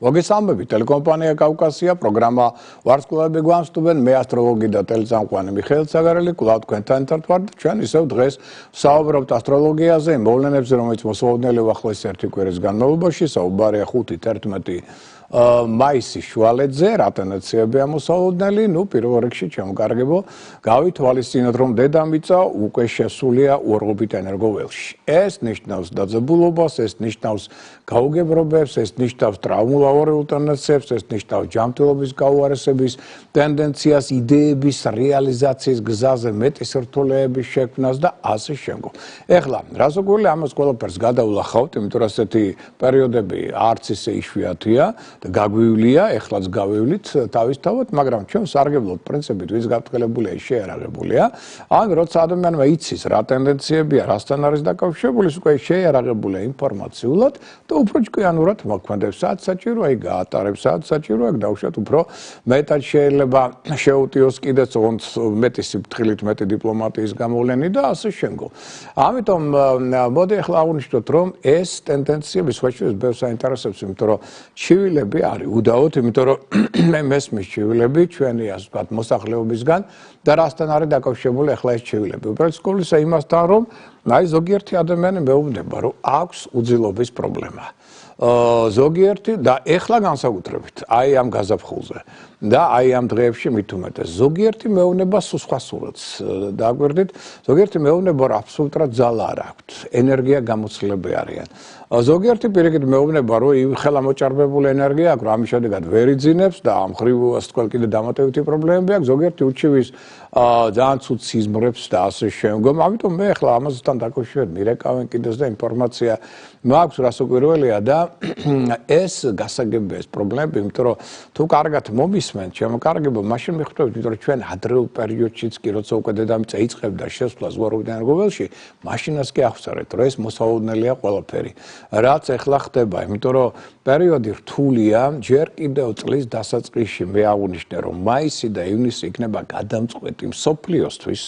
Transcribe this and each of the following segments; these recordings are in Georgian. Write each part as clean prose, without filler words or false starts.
მოგესალმებით, ტელეკომპანია კავკასია, პროგრამა ვარსკვლავები გვამსტობენ, მე ასტროლოგი და ტელეწამყვანი მიხეილ ცაგარელი, კვლავ თქვენთან ერთად ვართ, ჩვენ ისევ დღეს საუბრობთ ასტროლოგიაზე, მოვლენებზე, რომელიც მოსავალნელი უახლოეს ერთი კვირის განმავლობაში, საუბარია 5-11 მაისის შუალედზე, რა ტენდენციებია მოსავალნელი, პირველ რიგში ჩემკარგებო, გავითვალისწინოთ, რომ დედამიწა უკვე შესულია ორობით ენერგოველში. ეს ნიშნავს დაძაბულობას, ეს ნიშნავს გაუგებრობებს, ეს ნიშნავს ტრაუმულაორეულ ტენდენციებს, ეს ნიშნავს ჯანმრთელობის გაუარესების ტენდენციას, იდეების რეალიზაციის გზაზე მეტი სირთულეების შექმნას და ასე შემდგომ. ეხლა, რასაკვირველია, ამას ყველაფერს გადავლახავთ, იმიტომ რომ ასეთი პერიოდები არც ისე იშვიათია და გაგვივლია, ეხლაც გავივლით თავისთავად, მაგრამ ჩვენ სარგებლობთ პრინციპით, ვის გაფრთხილებულია, ის შეიარაღებულია. ან როცა ადამიანმა იცის რა ტენდენციებია, რასთან არის დაკავშირებული, უკვე შეიარაღებულია ინფორმაციულად და უფრო ჭკვიანურად მოქმედებს, სადაც საჭიროა იქ გაატარებს, სადაც საჭიროა იქ დავუშვათ უფრო მეტად შეიძლება შეუტიოს კიდეც მეტი სიფრთხილით, მეტი დიპლომატიის გამოვლენი და ასე შემდგომ. ამიტომ მოდი ახლა აღვნიშნოთ, რომ ეს ტენდენციები სხვაშორის ბევრს აინტერესებს, იმიტომ რომ ჩივილები არის უდაოდ, იმიტომ რომ მე მესმის ჩივილები ჩვენი ასე ვთქვათ მოსახლეობისგან და რასთან არის დაკავშირებული ახლა ეს ჩივილები. უბრალოდ სკოლისა იმასთან, რომ ზოგიერთი ადამიანი მეუბნება, რომ აქვს უძილობის პრობლემა. ზოგიერთი და ეხლა განსაკუთრებით აი ამ გაზაფხულზე და აი ამ დღეებში მით უმეტეს ზოგიერთი მეუბნება სხვა სურათს დააგვერდით, ზოგიერთი მეუბნება რომ აბსოლუტურად ძალა არ აქვთ, ენერგია გამოცდილები არიან. ზოგიერთი პირიქით მეუბნება რომ ხელა მოჭარბებული ენერგია აქვს, ამის შედეგად ვერ იძინებს და ამ ხრივ ასე თქვა კიდე დამატებითი პრობლემები აქვს, ზოგიერთი უჩივის ძალიან ცუდ სიზმრებს და ასე შემდგომ. ამიტომ მე ახლა ამასთან დაკავშირებით მირეკავენ კიდეც და ინფორმაცია მაქვს რასაკვირველია და ეს გასაგებია ეს პრობლემები, იმიტომ რომ თუ კარგად მომისმენთ, შემოკარგებო, მაშინ მიხვდებით, იმიტომ რომ ჩვენ ადრეულ პერიოდშიც კი როცა უკვე დედამიწა იწყებდა შესვლას ორობით ენერგოველში, მაშინაც კი ახსოვეთ, რომ ეს მოსავალნელია ყველაფერი. რაც ეხლა ხდება, იმიტომ რომ პერიოდი რთულია, ჯერ კიდევ წლის დასაწყისში მე აღვნიშნე, რომ მაისი და ივნისი იქნება გადამწყვეტი მსოფლიოსთვის.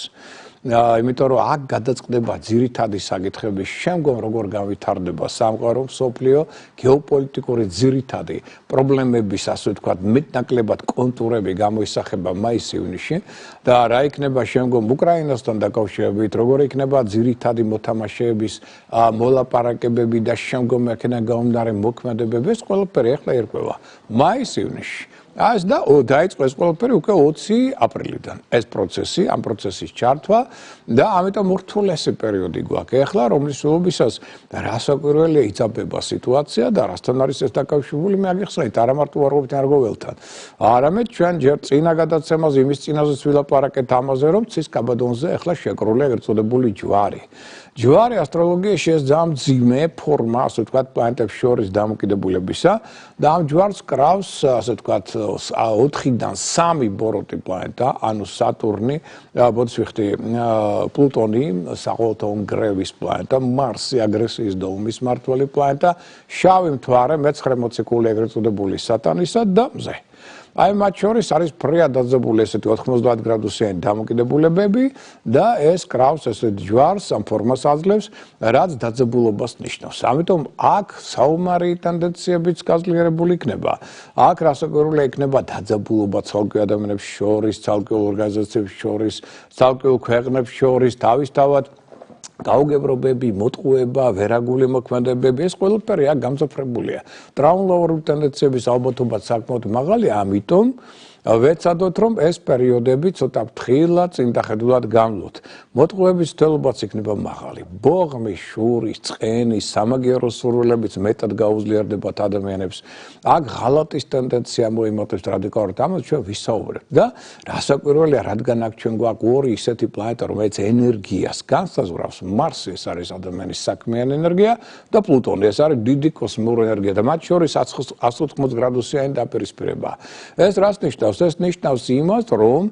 იმიტომ რომ აქ გადაწყდება ძირითადი საკითხების შემდგომ როგორ გავითარდება სამყარო, მსოფლიო, გეოპოლიტიკური ძირითადი პრობლემების, ასე ვთქვათ, მეტნაკლებად კონტურები გამოისახება მაის-ივნისში და რა იქნება შემდგომ უკრაინასთან დაკავშირებით, როგორ იქნება ძირითადი მოთამაშეების მოლაპარაკებები და შემდგომ აქედან გამომდინარე მოქმედებები, ეს ყველაფერი ახლა ერკვევა მაის-ივნისში. ეს და დაიწყო ეს ყველაფერი უკვე 20 აპრილიდან. ეს პროცესი, ამ პროცესის ჩართვა და ამიტომ ურთულესი პერიოდი გვაქვს. ეხლა რომლის სულობისას რასაკვირველია იწაბება სიტუაცია და რასთან არის ეს დაკავშირებული, მე აგიხსენეთ, არა მარტო ორობით ენერგოველთან. არამედ ჩვენ ჯერ წინა გადაცემაზე იმის წინაზეც ვილაპარაკეთ ამაზე, რომ ცის კაბადონზე ეხლა შეკრულია ეგრეთ წოდებული ჯვარი. ჯვარი ასტროლოგიაში ეს ძალიან მძიმე ფორმა, ასე ვთქვათ, პლანეტებს შორის დამოკიდებულებისა და ამ ჯვარს კრავს, ასე ვთქვათ, 4-დან 3 ბოროტი პლანეტა, ანუ სატურნი, ბოდს ვიხდი, პლუტონი, საყოველთაო ნგრევის პლანეტა, მარსი, აგრესიის და ომის მმართველი პლანეტა, შავი მთვარე, მეცხრე მოციქული ეგრეთ წოდებული სატანისა და მზე. აი მათ შორის არის ფრიად დაძაბული ესეთი 90 გრადუსიანი დამოკიდებულებები და ეს კრავს ესეთ ჯვარს, ამ ფორმას აძლევს, რაც დაძაბულობას ნიშნავს. ამიტომ აქ საომარი ტენდენციებიც გაძლიერებული იქნება. აქ რასაკვირველია იქნება დაძაბულობა ცალკეულ ადამიანებს შორის, ცალკეულ ორგანიზაციებს შორის, ცალკეულ ქვეყნებს შორის, თავისთავად გაუგებრობები, მოტყუება, ვერაგული მოქმედებები, ეს ყველაფერი აქ გამძაფრებულია. ტრაუმულაორული ტენდენციების ალბათობა საკმაოდ მაღალია, ამიტომ ვეცადოთ, რომ ეს პერიოდები ცოტა ფრთხილად წინდახედულად გამლოთ. მოტყუების თელობაც იქნება მაღალი. ბოღმის, შურის, წყენის, სამაგიერო სურვილებიც მეტად გაუძლიერდებათ ადამიანებს. აქ ღალატის ტენდენცია მოიმატებს რადიკალურად, ამას ჩვენ ვისაუბრებთ და რასაკვირველია, რადგან აქ ჩვენ გვაქვს ორი ისეთი პლანეტა, რომელიც ენერგიას განსაზღვრავს, მარსი ეს არის ადამიანის საქმიანი ენერგია და პლუტონი ეს არის დიდი კოსმური ენერგია და მათ შორის 180 გრადუსიანი დაპირისპირება. ეს რას ნიშნავს? ეს ნიშნავს იმას, რომ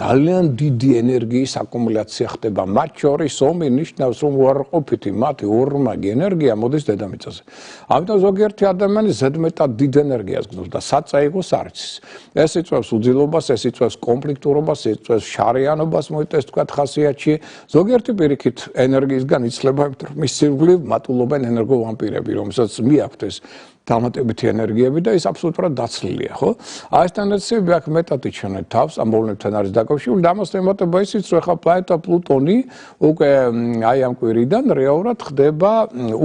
ძალიან დიდი ენერგიის აკუმულაცია ხდება. მათ შორის ომი ნიშნავს, რომ უარყოფითი მათი ორმაგი ენერგია მოდის დედამიწაზე. ამიტომ ზოგიერთი ადამიანი ზედმეტად დიდ ენერგიას გრძნობს და საწაიღოს არ იცის. ეს იწვევს უძილობას, ეს იწვევს კონფლიქტურობას, ეს იწვევს შარიანობას, მოიტეს თქვა ხასიათში. ზოგიერთი პირიქით ენერგიისგან იცლება, მის სირგვლივ მატულობენ ენერგოვამპირები, რომელსაც მიაქვთ ეს დამატებითი ენერგიები და ის აბსოლუტურად დაცლილია, ხო? Այս ტენდენციები აქ მეტად იჩვენებს თავს ამ მოვლენებთან არის დაკავშირებული და ამას ემატება ისიც, რომ ახლა პლანეტა პლუტონი უკვე აი ამ კვირიდან რეალურად ხდება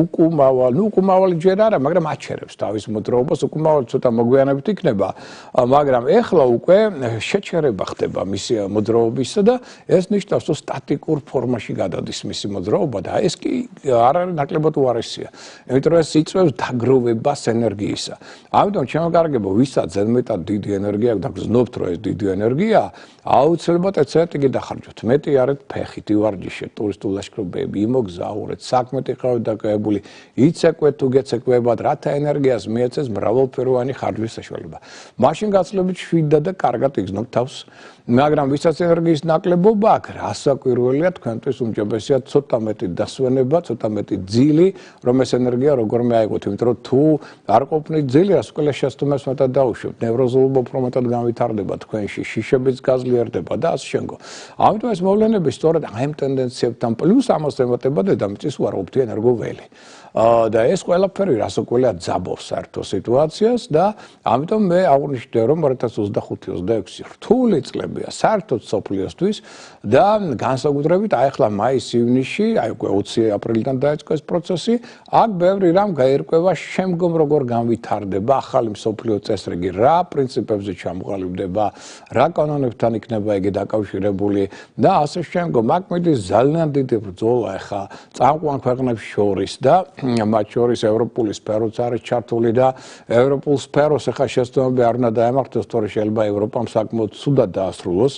უკუმავალი ჯერ არა, მაგრამ აჩერებს თავის მოძრაობას, უკუმავალი ცოტა მოგვიანებით იქნება, მაგრამ ეხლა უკვე შეჩერება ხდება მისი მოძრაობისა და ეს ნიშნავს, რომ სტატიკურ ფორმაში გადადის მისი მოძრაობა და ეს კი არ არის ნაკლებად უარესია. იმიტომ რომ ეს იწვევს დაგროვებას ენერგიისა. ამიტომ ჩემო კარგებო, ვისაც ზედმეტად დიდი ენერგია აქვს და გრძნობთ, რომ ეს დიდი ენერგია, აუცილებლად ეცადეთ იგი დახარჯოთ. მეტი არეთ ფეხით, ივარჯიშეთ, ტურისტულ ლაშქრობები, იმოგზაურეთ, საქმეთი ყავით დაკავებული, იცეკვეთ თუ გეცეკვებათ, რათა ენერგიას მიეცეს მრავალფეროვანი ხარჯვის საშუალება. მაშინ გაცილებით შვიდად და კარგად იგრძნობთ თავს. მაგრამ ვისაც ენერგიის ნაკლებობა აქვს, რასაკვირველია თქვენთვის უმჯობესია ცოტა მეტი დასვენება, ცოტა მეტი ძილი, რომ ეს ენერგია როგორმე აიღოთ, იმიტომ რომ თუ არ ყოფნით ძილი, რას ყველა შეცდომას მეტად დაუშვებთ, ნევროზულობა უფრო მეტად განვითარდება თქვენში, შიშებიც გაზლიერდება და ასე შემდგომ. ამიტომ ეს მოვლენები სწორედ აი ამ ტენდენციებთან პლუს ამას ემატება დედამიწის უარყოფითი ენერგოველი. და ეს ყველაფერი რასაკვირველია ძაბობს საერთო სიტუაციას და ამიტომ მე აღვნიშნე რომ 2025-26 რთული წლებია საერთოდ სოფლიოსთვის და განსაკუთრებით აი ახლა მაის-ივნისში, აი უკვე 20 აპრილიდან დაიწყო ეს პროცესი, აქ ბევრი რამ გაერკვევა შემდგომ როგორ განვითარდება ახალი მსოფლიო წესრიგი, რა პრინციპებზე ჩამოყალიბდება, რა კანონებთან იქნება იგი დაკავშირებული და ასე შემდგომ. აქ მიდის ძალიან დიდი ბრძოლა ახლა წამყვან ქვეყნებს შორის და მათ შორის ევროპული სფეროც არის ჩართული და ევროპულ სფეროს ახლა შეცდომები არ უნდა დაემართოს, თორე შეიძლება ევროპამ საკმაოდ ცუდად დაასრულოს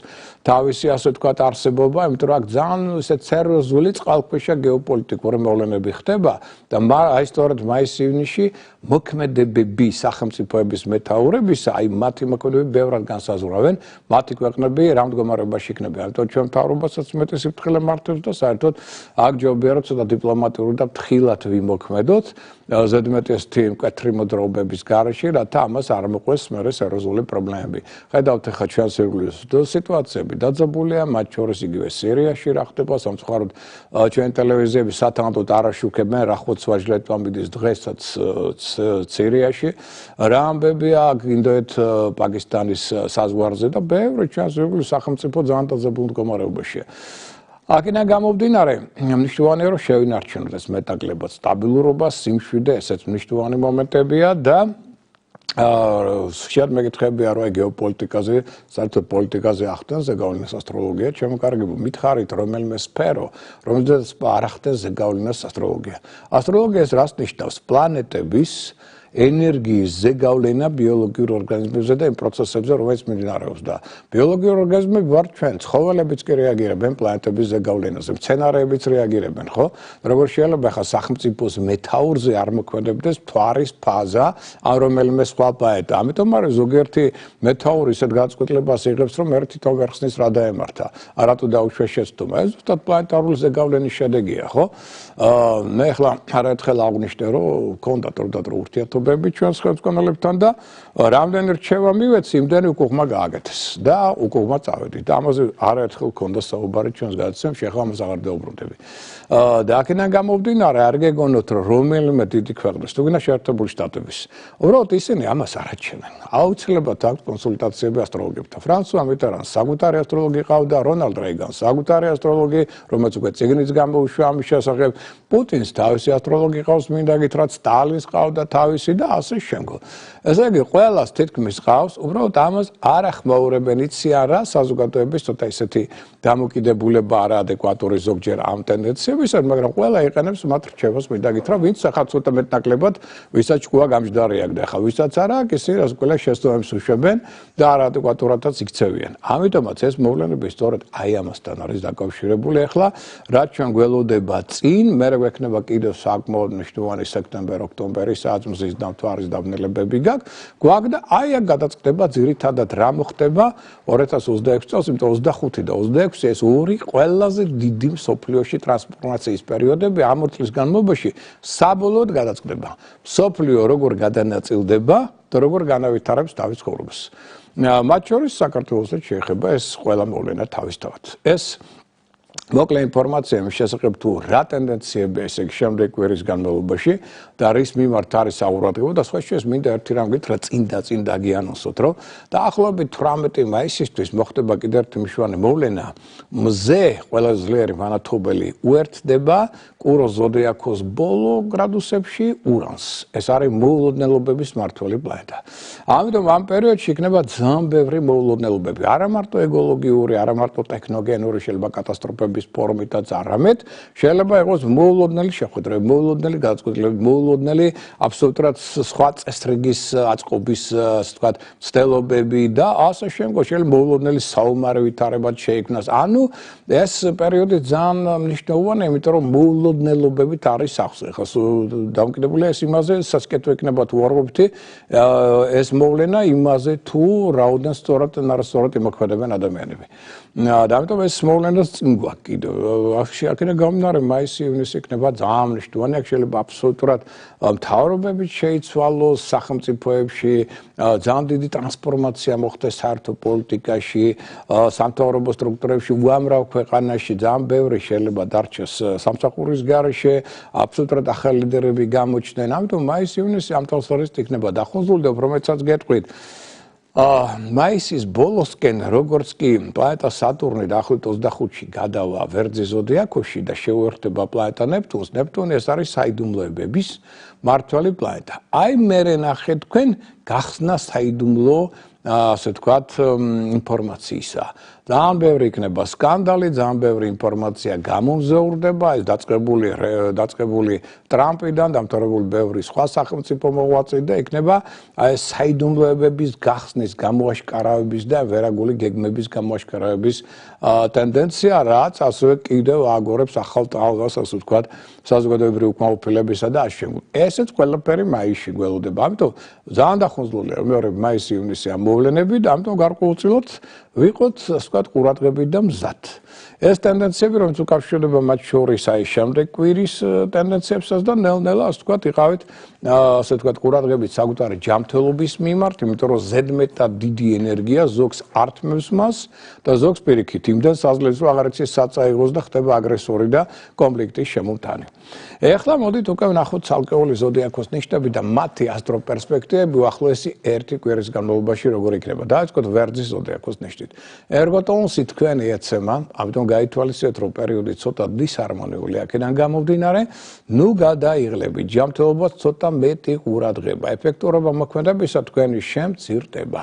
თავისი ასე ვთქვათ არსებობა, იმიტომ რომ აქ ძალიან ისეთ სერიოზული წყალქვეშა გეოპოლიტიკური მოვლენები ხდება და აი სწორედ მაის-ივნისში მოქმედებები სახელმწიფოების მეთაურებისა, აი მათი მოქმედებები ბევრად განსაზღვრავენ, მათი ქვეყნები რა მდგომარეობაში იქნება. ამიტომ ჩვენ მთავრობასაც მეტი სიფრთხილე მართებს და საერთოდ აქ ჯობია რომ ცოტა დიპლომატიური და ფრთხილად ვიმოქმედოთ ზედმეტი მკვეთრი მოძრაობების გარეშე, რათა ამას არ მოყვეს მერე სერიოზული პრობლემები. ხედავთ ახლა ჩვენს ირგვლივ სიტუაციები დაძაბულია, მათ შორის იგივე სირიაში რა ხდება, სამწუხაროდ ჩვენი ტელევიზიები სათანადოდ არ აშუქებენ რა ხოცვაჟლეთმა მიდის დღესაც სირიაში, რა ამბებია ინდოეთ პაკისტანის საზღვარზე და ბევრი ჩვენს ირგვლივ სახელმწიფო ძალიან დაძაბულ მდგომარეობაშია. აქედან გამომდინარე, მნიშვნელოვანია რომ შევინარჩუნოთ ეს მეტაკლებად სტაბილურობა, სიმშვიდე, ესეც მნიშვნელოვანი მომენტებია და ხშირად მეკითხებია რომ გეოპოლიტიკაზე, საერთოდ პოლიტიკაზე ახდენს ზეგავლენას ასტროლოგია, ჩემო კარგებო, მითხარით რომელიმე სფერო, რომელზეც არ ახდენს ზეგავლენას ასტროლოგია. ასტროლოგია ეს რას ნიშნავს? პლანეტების ენერგიის ზეგავლენა ბიოლოგიურ ორგანიზმებზე და იმ პროცესებზე, რომელიც მიმდინარეობს და ბიოლოგიურ ორგანიზმები ვართ ჩვენ, ცხოველებიც კი რეაგირებენ პლანეტების ზეგავლენაზე, მცენარეებიც რეაგირებენ, ხო? როგორ შეიძლება ახლა სახელმწიფოს მეთაურზე არ მოქმედებდეს მთვარის ფაზა ან რომელიმე სხვა პლანეტა. ამიტომ არის ზოგიერთი მეთაური ისეთ გაწყვეტილებას იღებს, რომ ერთი თვითონ ვერ ხსნის რა დაემართა, რატო დაუშვეს შეცდომა. ეს ზუსტად პლანეტარული ზეგავლენის შედეგია, ხო? მე ახლა არაერთხელ აღვნიშნე, რომ მქონდა თორდადრო ურთიერთობები ჩვენს ხელმძღვანელებთან და რამდენი რჩევა მივეცი, იმდენი უკუღმა გააკეთეს და უკუღმა წავედით. და ამაზე არაერთხელ მქონდა საუბარი ჩვენს გადაცემებში, ახლა ამას აღარ დაუბრუნდები. და აქედან გამომდინარე, არ გეგონოთ, რომ რომელიმე დიდი ქვეყნის, თუ გინდა შეერთებული შტატების, უბრალოდ ისინი ამას არ აჩვენენ. აუცილებლად აქვს კონსულტაციები ასტროლოგებთან. ფრანსუა მიტერანს საკუთარი ასტროლოგი ყავდა, რონალდ რეიგანს საკუთარი ასტროლოგი, რომელიც უკვე წიგნიც გამოუშვა ამის შესახებ. პუტინს თავისი ასტროლოგი ყავს, მინდა გითხრათ, სტალინს ყავდა თავისი და ასე შემდგომ. ესე იგი, ყველას თითქმის ყავს, უბრალოდ ამას არ ახმაურებენ, იციან რა საზოგადოების ცოტა ისეთი დამოკიდებულება არაადეკვატური ზოგჯერ ამ ტენდენციებისგან, მაგრამ ყველა იყენებს მათ რჩევას, მინდა გითხრა, ვინც ახლა ცოტა მეტნაკლებად, ვისაც ჭკუა გამჯდარი აქვს და ახლა ვისაც არა აქვს, ისინი რას ყველა შეცდომებს უშვებენ და არაადეკვატურადაც იქცევიან. ამიტომაც ეს მოვლენები სწორედ აი ამასთან არის დაკავშირებული ახლა, რაც ჩვენ გველოდება წინ, მერე გვექნება კიდევ საკმაოდ მნიშვნელოვანი სექტემბერ-ოქტომბერი, სადაც მზის და მთვარის დავნელებები გვაქვს და აი აქ გადაწყდება ძირითადად რა მოხდება 2026 წელს, იმიტომ 25 და 26 ეს ორი ყველაზე დიდი მსოფლიოში ტრანსფორმაციის პერიოდები ამ წლის განმავლობაში საბოლოოდ გადაწყდება. მსოფლიო როგორ გადანაწილდება და როგორ განავითარებს თავის ცხოვრებას. მათ შორის საქართველოსაც შეეხება ეს ყველა მოვლენა თავისთავად. ეს მოკლე ინფორმაცია იმის შესახებ თუ რა ტენდენციები ესე იგი შემდეგ კვირის განმავლობაში და რის მიმართ არის საყურადღებო და სხვა შეეს მინდა ერთი რამ გითხრა წინ დაგიანონსოთ რომ დაახლოებით 18 მაისისთვის მოხდება კიდევ ერთი მნიშვნელოვანი მოვლენა მზე ყველაზე ძლიერი მანათობელი უერთდება კუროს ზოდიაქოს ბოლო გრადუსებში ურანს ეს არის მოულოდნელობების მმართველი პლანეტა ამიტომ ამ პერიოდში იქნება ძალიან ბევრი მოულოდნელობები არა მარტო ეკოლოგიური არა მარტო ტექნოგენური შეიძლება კატასტროფების ფორმითაც არამედ შეიძლება იყოს მოულოდნელი შეხვედრები მოულოდნელი გადაწყვეტილებები მოულოდნელი აბსოლუტურად სხვა წესრიგის აწყობის ასე ვთქვათ ცდილობები და ასე შემდგომ შეიძლება მოულოდნელი საომარი ვითარებაც შეიქმნას ანუ ეს პერიოდი ძალიან მნიშვნელოვანია იმიტომ რომ მოულოდნელობებით არის სახსე ხო დამოკიდებულია ეს იმაზე სასკეთო იქნება თუ არ ყოფითი ეს მოვლენა იმაზე თუ რაოდენ სწორად ნარასწორად იმოქმედებენ ადამიანები და ამიტომ ეს მოვლენას წინ გვაქვს კიდევ აქედან გამომდინარე მაისი ივნისი იქნება ძალიან მნიშვნელოვანი აქ შეიძლება აბსოლუტურად მთავრობებით შეიცვალოს სახელმწიფოებში ძალიან დიდი ტრანსფორმაცია მოხდეს საერთო პოლიტიკაში სამთავრობო სტრუქტურებში უამრავ ქვეყანაში ძალიან ბევრი შეიძლება დარჩეს სამსახურის გარეშე აბსოლუტურად ახალი ლიდერები გამოჩნდნენ ამიტომ მაისი ივნისი ამ თვალსაზრისით იქნება დახუნზული და რომელსაც გეტყვით მაისის ბოლოსკენ როგორც კი პლანეტა სატურნი დაახლოებით 25-ში გადავა ვერძის ზოდიაქოში და შეუერთდება პლანეტა ნეპტუნს ნეპტუნი ეს არის საიდუმლოებების მმართველი პლანეტა აი მერე ნახეთ თქვენ გახსნა საიდუმლო ასე ვთქვათ ინფორმაციისა ძალიან ბევრი იქნება სკანდალი ძალიან ბევრი ინფორმაცია გამომზეურდება ეს დაწყებული ტრამპიდან დამთავრებული ბევრი სხვა სახელმწიფო მოღვაწე და იქნება აი ეს საიდუმლოებების გახსნის გამოაშკარავების და ვერაგული გეგმების გამოაშკარავების ტენდენცია რაც ასევე კიდევ აგორებს ახალ ტალღას ასე ვთქვათ საზოგადოებრივი უკმაყოფილებისა და ასე შემდეგ ესეც ყველაფერი მაისში გველოდება ამიტომ ძალიან დახუნზულია მეორე მაისი ივნისი ამ მოვლენები და ამიტომ გარკვეულწილად ვიყოთ ასე ვთქვათ ყურადღებით და მზად ეს ტენდენციები რომელიც უკავშირდება მათ შორის აი შემდეგ კვირის ტენდენციებსაც და ნელ-ნელა ასე ვთქვათ იყავით ასე ვთქვათ ყურადღებით საკუთარი ჯანმრთელობის მიმართ იმიტომ რომ ზედმეტად დიდი ენერგია ზოგს ართმევს მას და ზოგს პირიქით იმდენ საზღლებს რომ აღარ იცის საწაიღოს და ხდება აგრესორი და კონფლიქტის შემომტანი ეხლა მოდით უკვე ვნახოთ ცალკეული ზოდიაქოს ნიშნები და მათი ასტროპერსპექტივები უახლოესი ერთი კვირის განმავლობაში როგორ იქნება დაიწყოთ ვერძის ზოდიაქოს ნიშნით ერგოტონსი თქვენი ეცემა ამიტომ გაითვალისწინეთ რომ პერიოდი ცოტა დისარმონიული აქედან გამომდინარე ნუ გადაიღლებით ჯანმრთელობა ცოტა მეტი ყურადღება ეფექტურობა მოქმედებისა თქვენი შემცირდება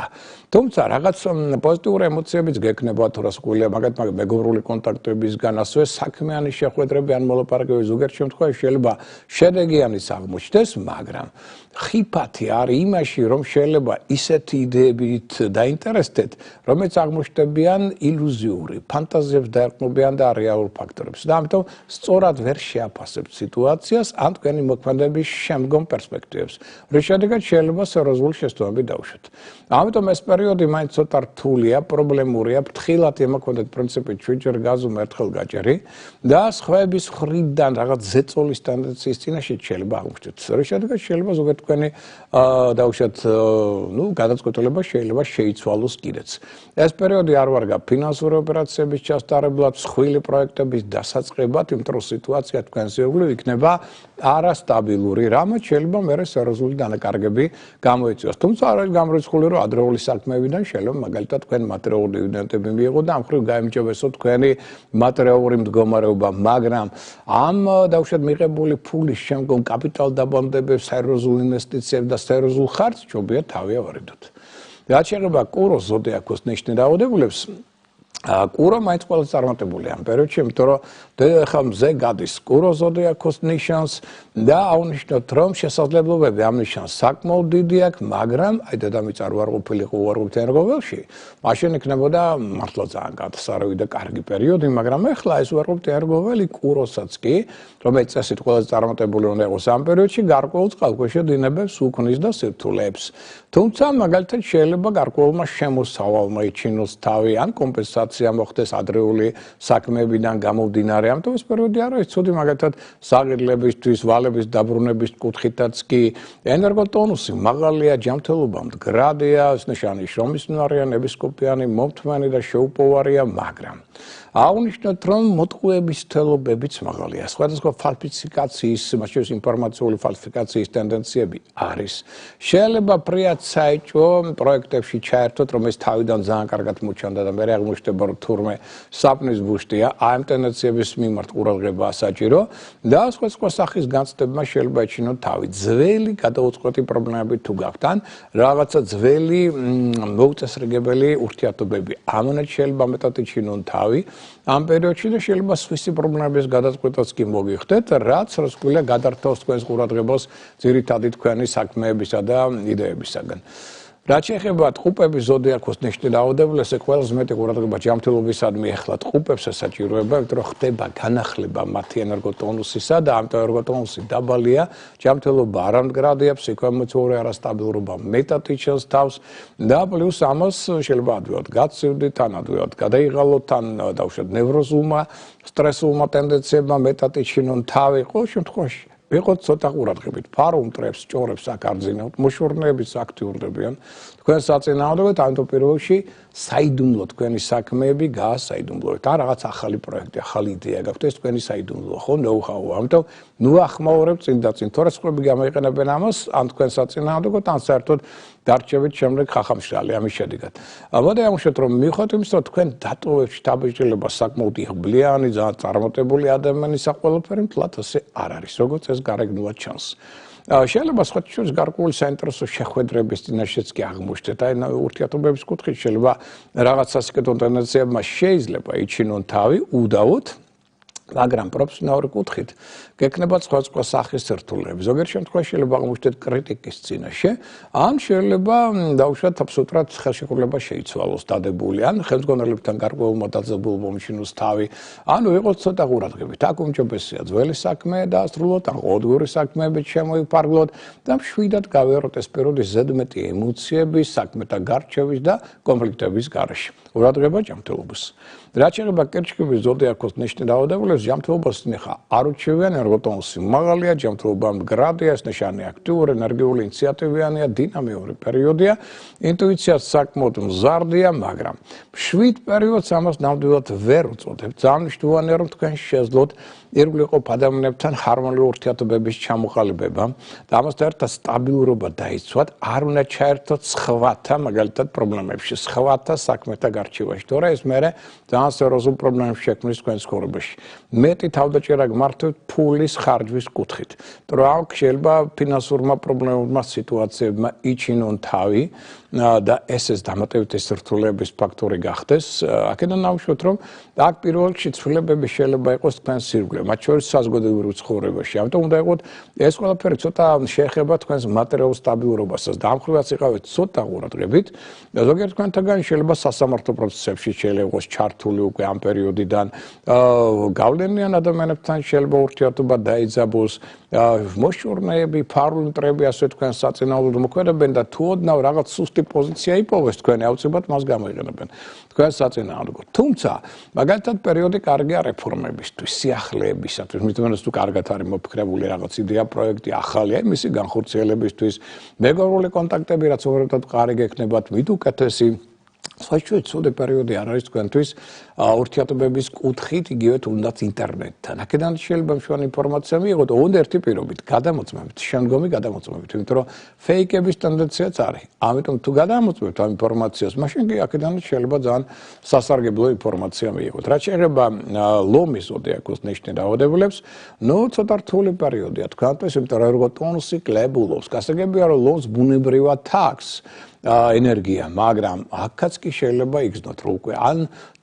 თუმცა რაღაც პოზიტიური ემოციებიც გექნება თუ რა სკოლია მაგათ მეგობრული კონტაქტებისგან ასევე საქმიანი შეხვედრები ან მოლაპარაკებები ზოგიერთ შემთხვევაში შეიძლება შედეგიანიც აღმოჩნდეს მაგრამ ხიფათი არის იმაში რომ შეიძლება ისეთი იდეებით დაინტერესდეთ რომელიც აღმოჩნდებიან ილუზიური ფანტაზიებს დაერყმობიან და რეალურ ფაქტორებს და ამიტომ სწორად ვერ შეაფასებთ სიტუაციას ან თქვენი მოქმედების შემდგომ პერსპექტივებს რის შედეგად შეიძლება სერიოზული შეცდომები დაუშვათ ამიტომ ეს პერიოდი მაინც ცოტა რთულია პრობლემურია ფრთხილად ემოქმედეთ პრინციპით ჩვენჯერ გაზუმ ერთხელ გაჭერი და სხვაების მხრიდან რაღაც ზეწოლის ტენდენციის წინაშე შეიძლება აღმოჩნდეთ რის შედეგად შეიძლება ზოგადად თქვენი დაუშვათ ნუ გადაწყვეტილება შეიძლება შეიცვალოს კიდეც ეს პერიოდი არ ვარგა ფინანსური ოპერაციების ჩასტარებლად მსხვილი პროექტების დასაწყებად იმიტომ რომ სიტუაცია თქვენს ირგვლივ იქნება არასტაბილური რამაც შეიძლება მერე სერიოზული დანაკარგები გამოიწვიოს თუმცა არ არის გამორიცხული რომ ადრეული საქმეებიდან შეიძლება მაგალითად თქვენ მატერიალური დივიდენდები მიიღოთ და ამ ხრივ გაიმჭებესოთ თქვენი მატერიალური მდგომარეობა მაგრამ ამ დაუშვათ მიღებული ფულის შემდგომ კაპიტალ დაბანდებებს სერიოზულ ინვესტიციებს და სერიოზულ ხარჯს ჯობია თავი ავარიდოთ რაც შეეხება კუროს ზოდიაქოს ნიშნით დაავადებულებს კურო მაინც ყველაზე წარმატებულია ამ პერიოდში, იმიტომ რომ ხა მზე გადის კუროს ზოდიაქოს ნიშანს და აუნიშნოთ რომ შესაძლებლობები ამ ნიშანს საკმაოდ დიდი აქვს, მაგრამ აი დედამიწა არ უარყოფილიყო უარყოფით ენერგოველში, მაშინ იქნებოდა მართლა ძალიან გადასარევი და კარგი პერიოდი, მაგრამ ეხლა ეს უარყოფით ენერგოველი კუროსაც კი, რომელიც წესით ყველაზე წარმატებული უნდა იყოს ამ პერიოდში, გარკვეულ წყალქვეშა დინებებს უქმნის და სირთულეებს. თუმცა მაგალითად შეიძლება გარკვეულმა შემოსავალმა იჩინოს თავი ან კომპენსაცია ადაპტაცია მოხდეს ადრეული საქმეებიდან გამომდინარე. ამიტომ ეს პერიოდი არის ცუდი მაგალითად საღირლებისთვის, ვალების დაბრუნების კუთხითაც კი ენერგოტონუსი მაღალია, ჯანმრთელობა მდგრადია, ეს ნიშანის რომ ისნარიან ეპისკოპიანი, მომთმენი და შეუპოვარია, მაგრამ აღნიშნოთ რომ მოტყუების თელობებიც მაღალია. სხვადასხვა ფალსიფიკაციის, მათ შორის ინფორმაციული ფალსიფიკაციის ტენდენციები არის. შეიძლება ფრიად საეჭვო პროექტებში ჩაერთოთ, რომ ეს თავიდან ძალიან კარგად მოჩანდა და მე აღმოჩნდება რომ თურმე საპნის ბუშტია, ამ ტენდენციების მიმართ ყურადღებაა საჭირო და სხვადასხვა სახის განცდებმა შეიძლება ეჩინოთ თავი. ძველი გადაუწყვეტი პრობლემები თუ გაქვთ, ან რაღაცა ძველი მოუწესრიგებელი ურთიერთობები, ამონაც შეიძლება მეტად ეჩინონ თავი. ამ პერიოდში და შეიძლება სხვისი პრობლემების გადაწყვეტაც კი მოგიხდეთ, რაც რასკვლელია გადართავს თქვენს ყურადღებას ძირითადი თქვენი საქმეებისა და იდეებისაგან. რაც შეეხება ტყუპების ზოდიაქოს ნიშნით დაავადებას, ყველაზე მეტი ყურადღება ჯანმრთელობისადმი ეხლა ტყუპებს ესაჭიროება, იმიტომ რომ ხდება განახლება მათი ენერგოტონუსისა და ამ ენერგოტონუსი დაბალია, ჯანმრთელობა არამდგრადია, ფსიქოემოციური არასტაბილურობა მეტად იჩენს თავს და პლუს ამას შეიძლება ადვილად გაცივდით, ან ადვილად გადაიღალოთ, ან დავუშვათ ნევროზულმა, სტრესულმა ტენდენციებმა მეტად იჩინონ თავი, ყოველ შემთხვევაში ვიყოთ ცოტა ყურადღებით, ფარუმტრებს, ჭორებს აქ არძინავთ, მუშურნეებიც აქტიურდებიან. თქვენ საწინააღმდეგოდ ამიტომ პირველში საიდუმლო თქვენი საქმეები გაასაიდუმლოეთ. ან რაღაც ახალი პროექტი, ახალი იდეა გაქვთ, ეს თქვენი საიდუმლო ხო, ნოუ-ჰაუ. ამიტომ ნუ ახმაურებთ წინ და წინ. თორე სხვები გამოიყენებენ ამას, ან თქვენ საწინააღმდეგოდ, ან საერთოდ დარჩებით შემდეგ ხახამშრალი ამის შედეგად. მოდი ამუშოთ რომ მივხვდეთ იმის, რომ თქვენ დატოვებში დაბეჭდილება საკმაოდ იღბლიანი, ძალიან წარმატებული ადამიანის ყველაფერი მთლად ასე არ არის, როგორც ეს გარეგნულად ჩანს. შეიძლება სხვა შორის გარკვეული საინტერესო შეხვედრების წინაშეც კი აღმოჩნდეთ. აი ურთიერთობების კუთხით შეიძლება რაღაც სასიკეთო ტენდენციებმა შეიძლება იჩინონ თავი უდავოდ, მაგრამ პროფესიონალური კუთხით გექნებათ სხვადასხვა სახის სირთულეები. ზოგიერთ შემთხვევაში შეიძლება აღმოჩნდეთ კრიტიკის წინაშე, ან შეიძლება დავუშვათ აბსოლუტურად ხელშეკრულება შეიცვალოს დადებული, ან ხელმძღვანელებთან გარკვეულმა დაძაბულობამ მოიშინოს თავი, ან ვიყოთ ცოტა ყურადღებით. აქ უმჯობესია ძველი საქმე დაასრულოთ, ან ყოველდღიური საქმეებით შემოიფარგლოთ და მშვიდად გავიაროთ ეს პერიოდი ზედმეტი ემოციების, საქმეთა გარჩევის და კონფლიქტების გარეშე. ყურადღება ჯანმრთელობას. რაც შეეხება კერჩქების ზოდიაქოს ნიშნით დაავადებულებს, ჯანმრთელობას ნახა არ უჩვევიან ენერგოტონუსი მაღალია, ჯანმრთელობა მდგრადია, ეს ნიშანი აქტიური, ენერგიული, ინიციატივიანია, დინამიური პერიოდია, ინტუიციაც საკმაოდ მზარდია, მაგრამ მშვიდ პერიოდს ამას ნამდვილად ვერ უწოდებთ. ძალიან მნიშვნელოვანია რომ თქვენ შეძლოთ ირგვლივ ადამიანებთან ჰარმონიული ურთიერთობების ჩამოყალიბება და ამასთან ერთად სტაბილურობა დაიცვათ, არ უნდა ჩაერთოთ სხვათა, მაგალითად პრობლემებში, სხვათა საქმეთა გარჩევაში, თორე ეს მერე ძალიან სერიოზულ პრობლემებს შექმნის თქვენ ცხოვრებაში. მეტი თავდაჭერა გმართვით ფულის ხარჯვის კუთხით. იმიტომ რომ აქ შეიძლება ფინანსურმა პრობლემებმა, სიტუაციებმა იჩინონ თავი და ეს დამატებითი სირთულეების ფაქტორი გახდეს. აქედან ნავშვათ რომ აქ პირველ რიგში ცვლილებები შეიძლება იყოს თქვენს ირგვლივ, მათ შორის საზოგადოებრივ ცხოვრებაში. ამიტომ უნდა იყოს ეს ყველაფერი ცოტა შეეხება თქვენს მატერიალურ სტაბილურობასაც და ამ ხრივაც იყავით ცოტა ყურადღებით. ზოგიერთ თქვენთაგანი შეიძლება სასამართლო პროცესებში შეიძლება იყოს ჩართული უკვე ამ პერიოდიდან, გავლენიან ადამიანებთან შეიძლება ურთიერთობა დაიძაბოს, მოშურნეები, ფარუმტრები, ასე თქვენ საწინააღმდეგოდ მოქმედებენ და თუ ოდნავ რაღაც სუსტი პოზიცია იპოვეს თქვენ აუცილებლად მას გამოიყენებენ თქვენ საწინააღმდეგოდ. თუმცა მაგალითად პერიოდი კარგია რეფორმებისთვის, სიახლეებისათვის, მithmenes თუ კარგად არის მოფიქრებული რაღაც იდეა, პროექტი ახალია, მისი განხორციელებისთვის, მეგობრული კონტაქტები რაც უბრალოდ ყარი გექნებათ, მით უკეთესი საერთოდ ცუდი პერიოდი არ არის თქვენთვის ურთიერთობების კუთხით, იგივე თუნდაც ინტერნეტთან. აქედან შეიძლება მშვენი ინფორმაცია მიიღოთ, ოღონდ ერთი პირობით, გადამოწმებით, შემდგომი გადამოწმებით, იმიტომ რომ ფეიკების ტენდენციაც არის. ამიტომ თუ გადამოწმებთ ამ ინფორმაციას, მაშინ კი აქედან შეიძლება ძალიან სასარგებლო ინფორმაცია მიიღოთ. რაც შეეხება ლომის ზოდიაქოს ნიშნით დაავადებულებს, ცოტა რთული პერიოდია თქვენთვის, იმიტომ რომ ენერგოტონუსი კლებულობს. გასაგებია რომ ლომს ბუნებრივად აქვს ენერგია, მაგრამ აქაც კი შეიძლება იგრძნოთ, რომ უკვე ან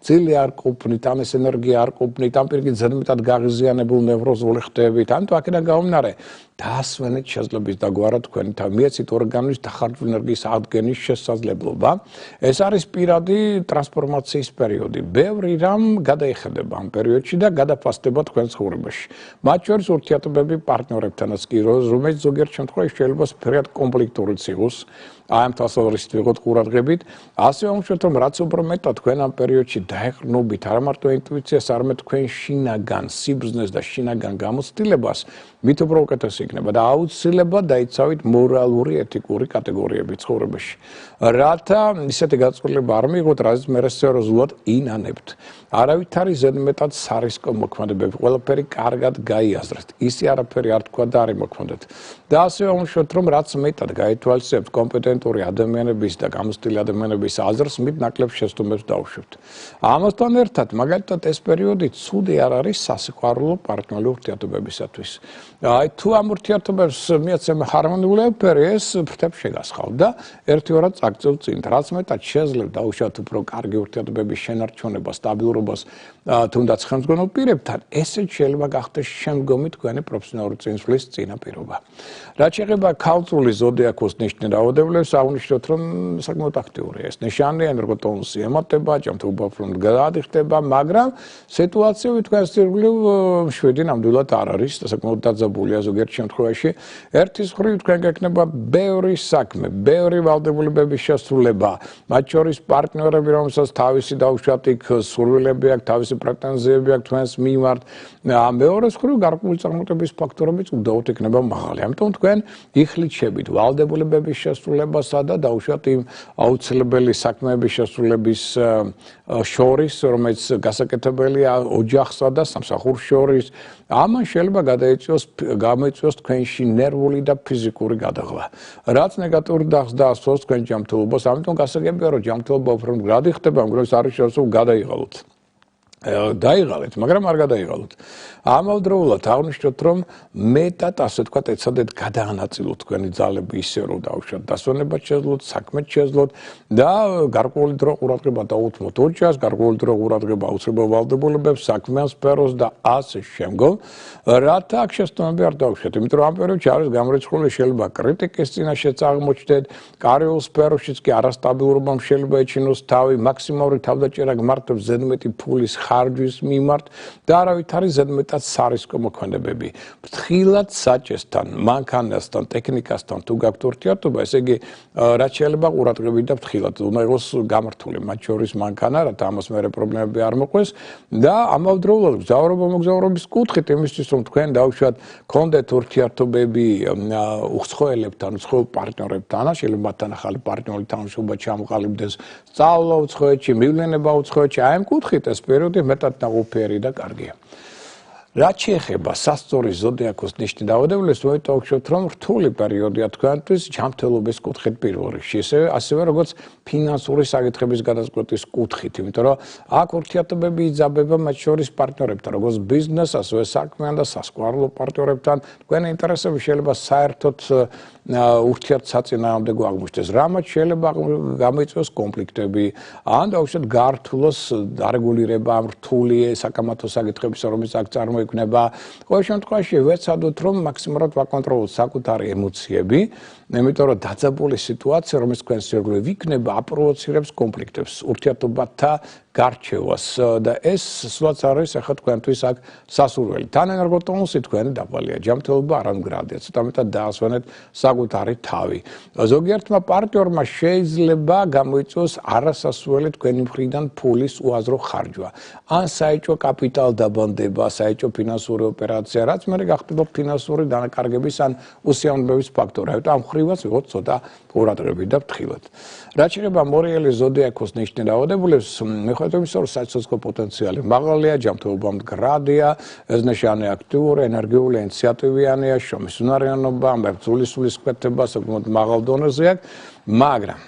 ძილი არ ყოფნით, ან ეს ენერგია არ ყოფნით, ან პირიქით ზედმეტად გაღიზიანებულ ნევროზული ხდებით, ან თუ აქედან გამომდინარე დაასვენეთ შესაძლებლობის დაგვარა თქვენი თავი, მიეცით ორგანიზმის დახარჯული ენერგიის ადგენის შესაძლებლობა. ეს არის პირადი ტრანსფორმაციის პერიოდი. ბევრი რამ გადაიხედება ამ პერიოდში და გადაფასდება თქვენ ცხოვრებაში. მათ შორის ურთიერთობები პარტნიორებთანაც კი, რომელიც ზოგიერთ შემთხვევაში შეიძლება სფერად კონფლიქტურიც იყოს. აი ამ თვალსაზრისით ვიღოთ ყურადღებით. ასევე ვამშვენთ, რომ რაც უფრო მეტად თქვენ ამ პერიოდში დაეყრდნობით არა მარტო ინტუიციას, არამედ თქვენ შინაგან სიბრძნეს და შინაგან გამოცდილებას, მით უფრო უკეთესი იქნება და აუცილებლად დაიცავით მორალური, ეთიკური კატეგორიები ცხოვრებაში. რათა ისეთი გაწყვეტილება არ მიიღოთ, რაზეც მე სერიოზულად ინანებთ. არავითარი ზედმეტად სარისკო მოქმედებები, ყველაფერი კარგად გაიაზრეთ. ისი არაფერი არ თქვა და არ იმოქმედეთ. და ასევე ვამშვენთ, რომ რაც მეტად გაითვალისწინებთ კომპეტენტური ადამიანების და გამოცდილი ადამიანების აზრს, მით ნაკლებ შეცდომებს დავუშვებთ. ამასთან ერთად, მაგალითად, ეს პერიოდი ცუდი არ არის სასიყვარულო პარტნიორული ურთიერთობებისათვის. აი თუ ამ ურთიერთობებს მიეცემ ჰარმონიული აფერი, ეს ფრთებს შეგასხავთ და ერთიორად წაგწევთ წინ. რაც მეტად შეძლებ დაუშვათ უფრო კარგი ურთიერთობების შენარჩუნება, სტაბილურობას, თუნდაც ხელმძღვანელ პირებთან, ესეც შეიძლება გახდეს შემდგომი თქვენი პროფესიონალური წინსვლის წინაპირობა. რაც შეეხება ქალწული ზოდიაქოს ნიშნის რაოდენობას, აღნიშნოთ, რომ საკმაოდ აქტიურია ეს ნიშანი, ენერგო ტონუსი ემატება, ჯანმრთელობა გადაიხდება, მაგრამ სიტუაცია თქვენს ირგვლივ შვედი ნამდვილად არ არის და საკმაოდ დაძაბულია ზოგიერთ შემთხვევაში. ერთის მხრივ თქვენ გექნება ბევრი საქმე, ბევრი ვალდებულებების შესრულება, მათ შორის პარტნიორები, რომელსაც თავისი დაუშვათ იქ სურვილები აქვს, თავისი პრეტენზიები აქვს თქვენს მიმართ. მეორეს მხრივ გარკვეული წარმატების ფაქტორებიც უდაოდ იქნება მაღალი. ამიტომ თქვენ იხლიჩებით ვალდებულებების შესრულებასა და დაუშვათ იმ აუცილებელი საქმეების შესრულების შორის, რომელიც გასაკეთებელია ოჯახსა და სამსახურს შორის. ამან შეიძლება გამოიწვიოს თქვენში ნერვული და ფიზიკური გადაღლა. რაც ნეგატიური დახს დაასვენოს თქვენ ჯანმრთელობას, ამიტომ გასაგებია, რომ ჯანმრთელობა უფრო მდგრადი ხდება, მაგრამ ეს არის შეუძლებელი გადაიღალოთ. დაიღალეთ, მაგრამ არ გადაიღალოთ. ამავდროულად აღნიშნოთ, რომ მეტად ასე ვთქვათ, ეცადეთ გადაანაწილოთ თქვენი ძალები ისე, რომ დაუშვათ დასვენებად შეძლოთ, საქმეც შეძლოთ და გარკვეული დრო ყურადღება დაუთმოთ ოჯახს, გარკვეული დრო ყურადღება აუცილებლად ვალდებულებებს, საქმიან სფეროს და ასე შემდგომ, რათა აქ შეცდომები არ დაუშვათ. იმიტომ რომ ამ პერიოდში არის გამორიცხული, შეიძლება კრიტიკის წინაშეც აღმოჩნდეთ, კარიერულ სფეროშიც კი არასტაბილურობა შეიძლება ეჩინოს თავი, მაქსიმალური თავდაჭერა გმართებს ზედმეტი ფულის ხარჯვის მიმართ და არავითარი ზედმეტად სარისკო მოქმედებები. ფრთხილად საჭესთან, მანქანასთან, ტექნიკასთან თუ გაქვთ ურთიერთობა, ესე იგი რაც შეიძლება ყურადღებით და ფრთხილად უნდა იყოს გამართული, მათ შორის მანქანა, რათა ამას მერე პრობლემები არ მოყვეს და ამავდროულად მოგზაურობის კუთხით იმისთვის, რომ თქვენ დაუშვათ გქონდეთ ურთიერთობები უცხოელებთან, უცხოელ პარტნიორებთან, შეიძლება მათთან ახალი პარტნიორული თანამშრომლობა ჩამოყალიბდეს, სწავლა უცხოეთში, მივლენება უცხოეთში, აი ამ კუთხით ეს პერიოდი მეტად ნაყოფიერი და კარგია. რაც შეეხება სასწორი ზოდიაქოს ნიშნის დაავადებულებს, მოვიტოვოთ, რომ რთული პერიოდია თქვენთვის ჯანმრთელობის კუთხით პირველ რიგში, ასევე როგორც ფინანსური საკითხების გადაწყვეტის კუთხით, იმიტომ რომ აქ ურთიერთობები იძაბება მათ შორის პარტნიორებთან, როგორც ბიზნეს, ასევე საქმიან და სასიყვარულო პარტნიორებთან, თქვენი ინტერესები შეიძლება საერთოდ ურთიერთსაწინააღმდეგო აღმოჩნდეს, რამაც შეიძლება გამოიწვიოს კონფლიქტები, ან დაუშვათ გართულოს დარეგულირება ამ რთული საკამათო საკითხების, რომელიც აქ წარმოიქმნება. ყოველ შემთხვევაში ვეცადოთ, რომ მაქსიმალურად ვაკონტროლოთ საკუთარი ემოციები, იმიტომ რომ დაძაბული სიტუაცია, რომელიც თქვენს ირგვლივ იქნება, აპროვოცირებს კონფლიქტებს, ურთიერთობათა გარჩევას და ეს სულაც არის ახლა თქვენთვის აქ სასურველი. თან ენერგოტონუსი თქვენი დაბალია, ჯანმრთელობა არ ამგრადია, ცოტა მეტად დაასვენეთ საკუთარი თავი. ზოგიერთმა პარტნიორმა შეიძლება გამოიწვიოს არასასურველი თქვენი მხრიდან ფულის უაზრო ხარჯვა, ან საეჭვო კაპიტალ დაბანდება, საეჭვო ფინანსური ოპერაცია, რაც მერე გახდება ფინანსური დანაკარგების ან უსიამოვნებების ფაქტორი. ამ ხრივაც ვიღოთ ცოტა ყურადღებით და ფრთხილად. რაც შეეხება მორიელი ზოდიაქოს ნიშნის დაავადებულებს, მიუხედავად იმისა, რომ საცოცხლო პოტენციალი მაღალია, ჯანმრთელობა მდგრადია, ეს ნიშანი აქტიური, ენერგიული, ინიციატივიანია, შრომისუნარიანობა, მებრძოლი სულისკვეთება საკმაოდ მაღალ დონეზე აქვს. მაგრამ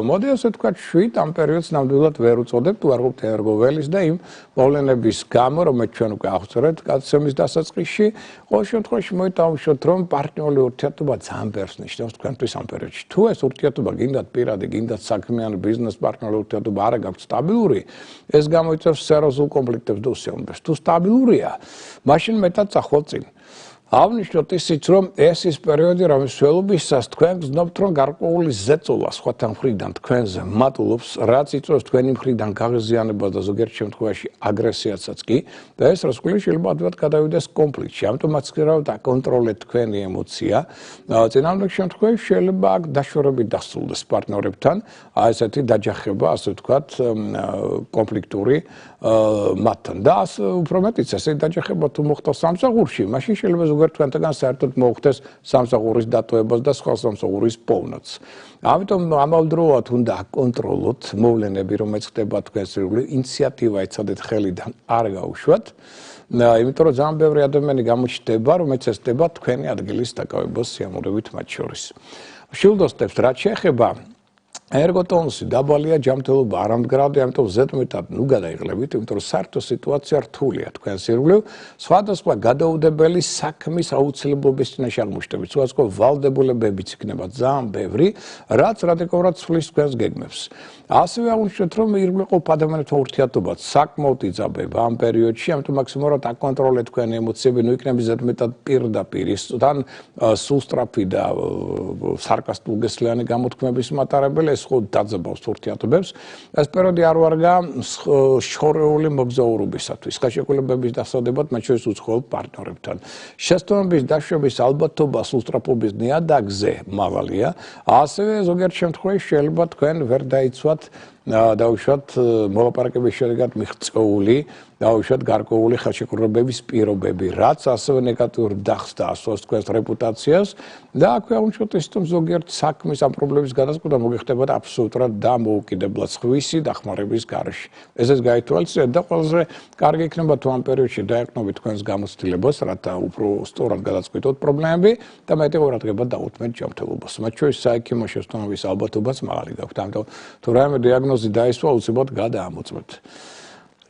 მოდი ასე ვთქვათ, შვიდ ამ პერიოდს ნამდვილად ვერ უწოდებთ, უარყოფთ ენერგოველის და იმ მოვლენების გამო, რომელიც ჩვენ უკვე აღწერეთ გაცემის დასაწყისში, ყოველ შემთხვევაში მოიტანოთ, რომ პარტნიორული ურთიერთობა ძალიან ბევრს ნიშნავს თქვენთვის ამ პერიოდში. თუ ეს ურთიერთობა გინდათ პირადი, გინდათ საქმიანი ბიზნეს პარტნიორული ურთიერთობა არა გაქვთ სტაბილური, ეს გამოიწვევს სერიოზულ კონფლიქტებს და უსიამოვნებებს. თუ სტაბილურია, მაშინ მეტად წახვალ წინ. Აღნიშნოთ ისიც, რომ ეს ის პერიოდი, რომლის ველობისას თქვენ გრძნობთ, რომ გარკვეული ზეწოლა სხვათა მხრიდან თქვენზე მატულობს, რაც იწვევს თქვენი მხრიდან გაღიზიანებას და ზოგიერთ შემთხვევაში აგრესიასაც კი, და ეს რასკვილი შეიძლება ადვილად გადავიდეს კონფლიქტში. ამიტომაც ხდება დაკონტროლეთ თქვენი ემოცია. წინააღმდეგ შემთხვევაში შეიძლება აქ დაშორებით დასრულდეს პარტნიორებთან, ესეთი დაჯახება, ასე ვთქვათ, კონფლიქტური მათთან. და უფრო მეტიც, ესე დაჯახება თუ მოხდა სამსახურში, მაშინ შეიძლება ზოგიერთ თქვენთაგან საერთოდ მოხდეს სამსახურის დატოვებას და სხვა სამსახურის პოვნაც. ამიტომ ამავდროულად უნდა აკონტროლოთ მოვლენები, რომელიც ხდება თქვენს ირგვლივ, ინიციატივა ეცადეთ ხელიდან არ გაუშვათ. იმიტომ რომ ძალიან ბევრი ადამიანი გამოჩნდება, რომელიც ესწრება თქვენი ადგილის დაკავებას სიამოვნებით მათ შორის. შილდოსტებს რაც შეეხება ერგოტონუსი დაბალია, ჯანმრთელობა არ ამდგრადი, ამიტომ ზედმეტად ნუ გადაიღლებით, იმიტომ რომ საერთო სიტუაცია რთულია თქვენს ირგვლივ, სხვადასხვა გადაუდებელი საქმის აუცილებლობის წინაშე აღმოჩნდებით, სხვადასხვა ვალდებულებებიც იქნება ძალიან ბევრი, რაც რადიკალურად ცვლის თქვენს გეგმებს. ასევე აღნიშნეთ, რომ ირგვლივ ყოფ ადამიანებთან ურთიერთობაც საკმაოდ იძაბება ამ პერიოდში, ამიტომ მაქსიმალურად აკონტროლეთ თქვენი ემოციები, ნუ იქნება ზედმეტად პირდაპირ თან სუსტრაფი და სარკასტულგესლიანი გამოთქმების მატარებელი, ეს ხო დაძაბავს ურთიერთობებს. ეს პერიოდი არ ვარგა შორეული მოგზაურობისათვის, ხელშეკრულებების დასადებად, მათ შორის უცხოელ პარტნიორებთან. შეცდომების დაშვების ალბათობა სუსტრაფობის ნიადაგზე მაღალია, ასევე ზოგიერთ შემთხვევაში შეიძლება თქვენ ვერ დაიცვათ დაუშვათ მოლაპარაკების შედეგად მიღწეული, დაუშვათ გარკვეული ხელშეკრულებების პირობები, რაც ასევე ნეგატიურ დახსდა ასვას თქვენს რეპუტაციას და აქვე აღნიშნოთ ის, რომ ზოგიერთ საქმის ამ პრობლემის გადაწყვეტა მოგეხდებათ აბსოლუტურად დამოუკიდებლად სხვისი დახმარების გარეშე. ესეც გაითვალისწინეთ და ყველაზე კარგი იქნება თუ ამ პერიოდში დაეყრდნობით თქვენს გამოცდილებას, რათა უფრო სწორად გადაწყვეტოთ პრობლემები და მეტი ყურადღება დაუთმეთ ჯანმრთელობას. მათ შორის საექიმო შეცდომების ალბათობაც მაღალი გაქვთ, ამიტომ თუ რაიმე დიაგნოზი დაისვა, უცებად გადაამოწმეთ.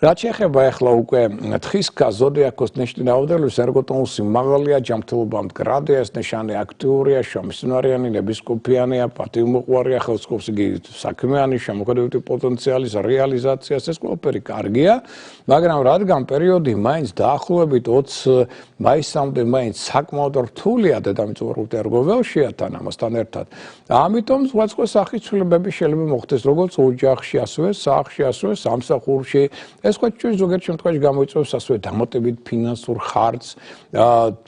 რაც შეეხება ახლა უკვე თხისკა ზოდიაქოს ნიშნი რაოდენობის ერგოტონუსი მაღალია, ჯანმრთელობა მდგრადია, ეს ნიშანი აქტიურია, შრომისუნარიანი, ნებისყოფიანია, პატივმოყვარია, ხელსაყრელს იგი საქმიანი, შემოქმედებითი პოტენციალის რეალიზაციას, ეს ყველაფერი კარგია, მაგრამ რადგან პერიოდი მაინც დაახლოებით 20 მაისამდე მაინც საკმაოდ რთულია დედამიწუვარულ ერგოველშიათან ამასთან ერთად. ამიტომ სხვადასხვა სახის ცვლილებები შეიძლება მოხდეს როგორც ოჯახში, ასევე სახლში, ასევე სამსახურში. ეს სხვა ზოგიერთ შემთხვევაში გამოიწვევს ასევე დამატებით ფინანსურ ხარჯს.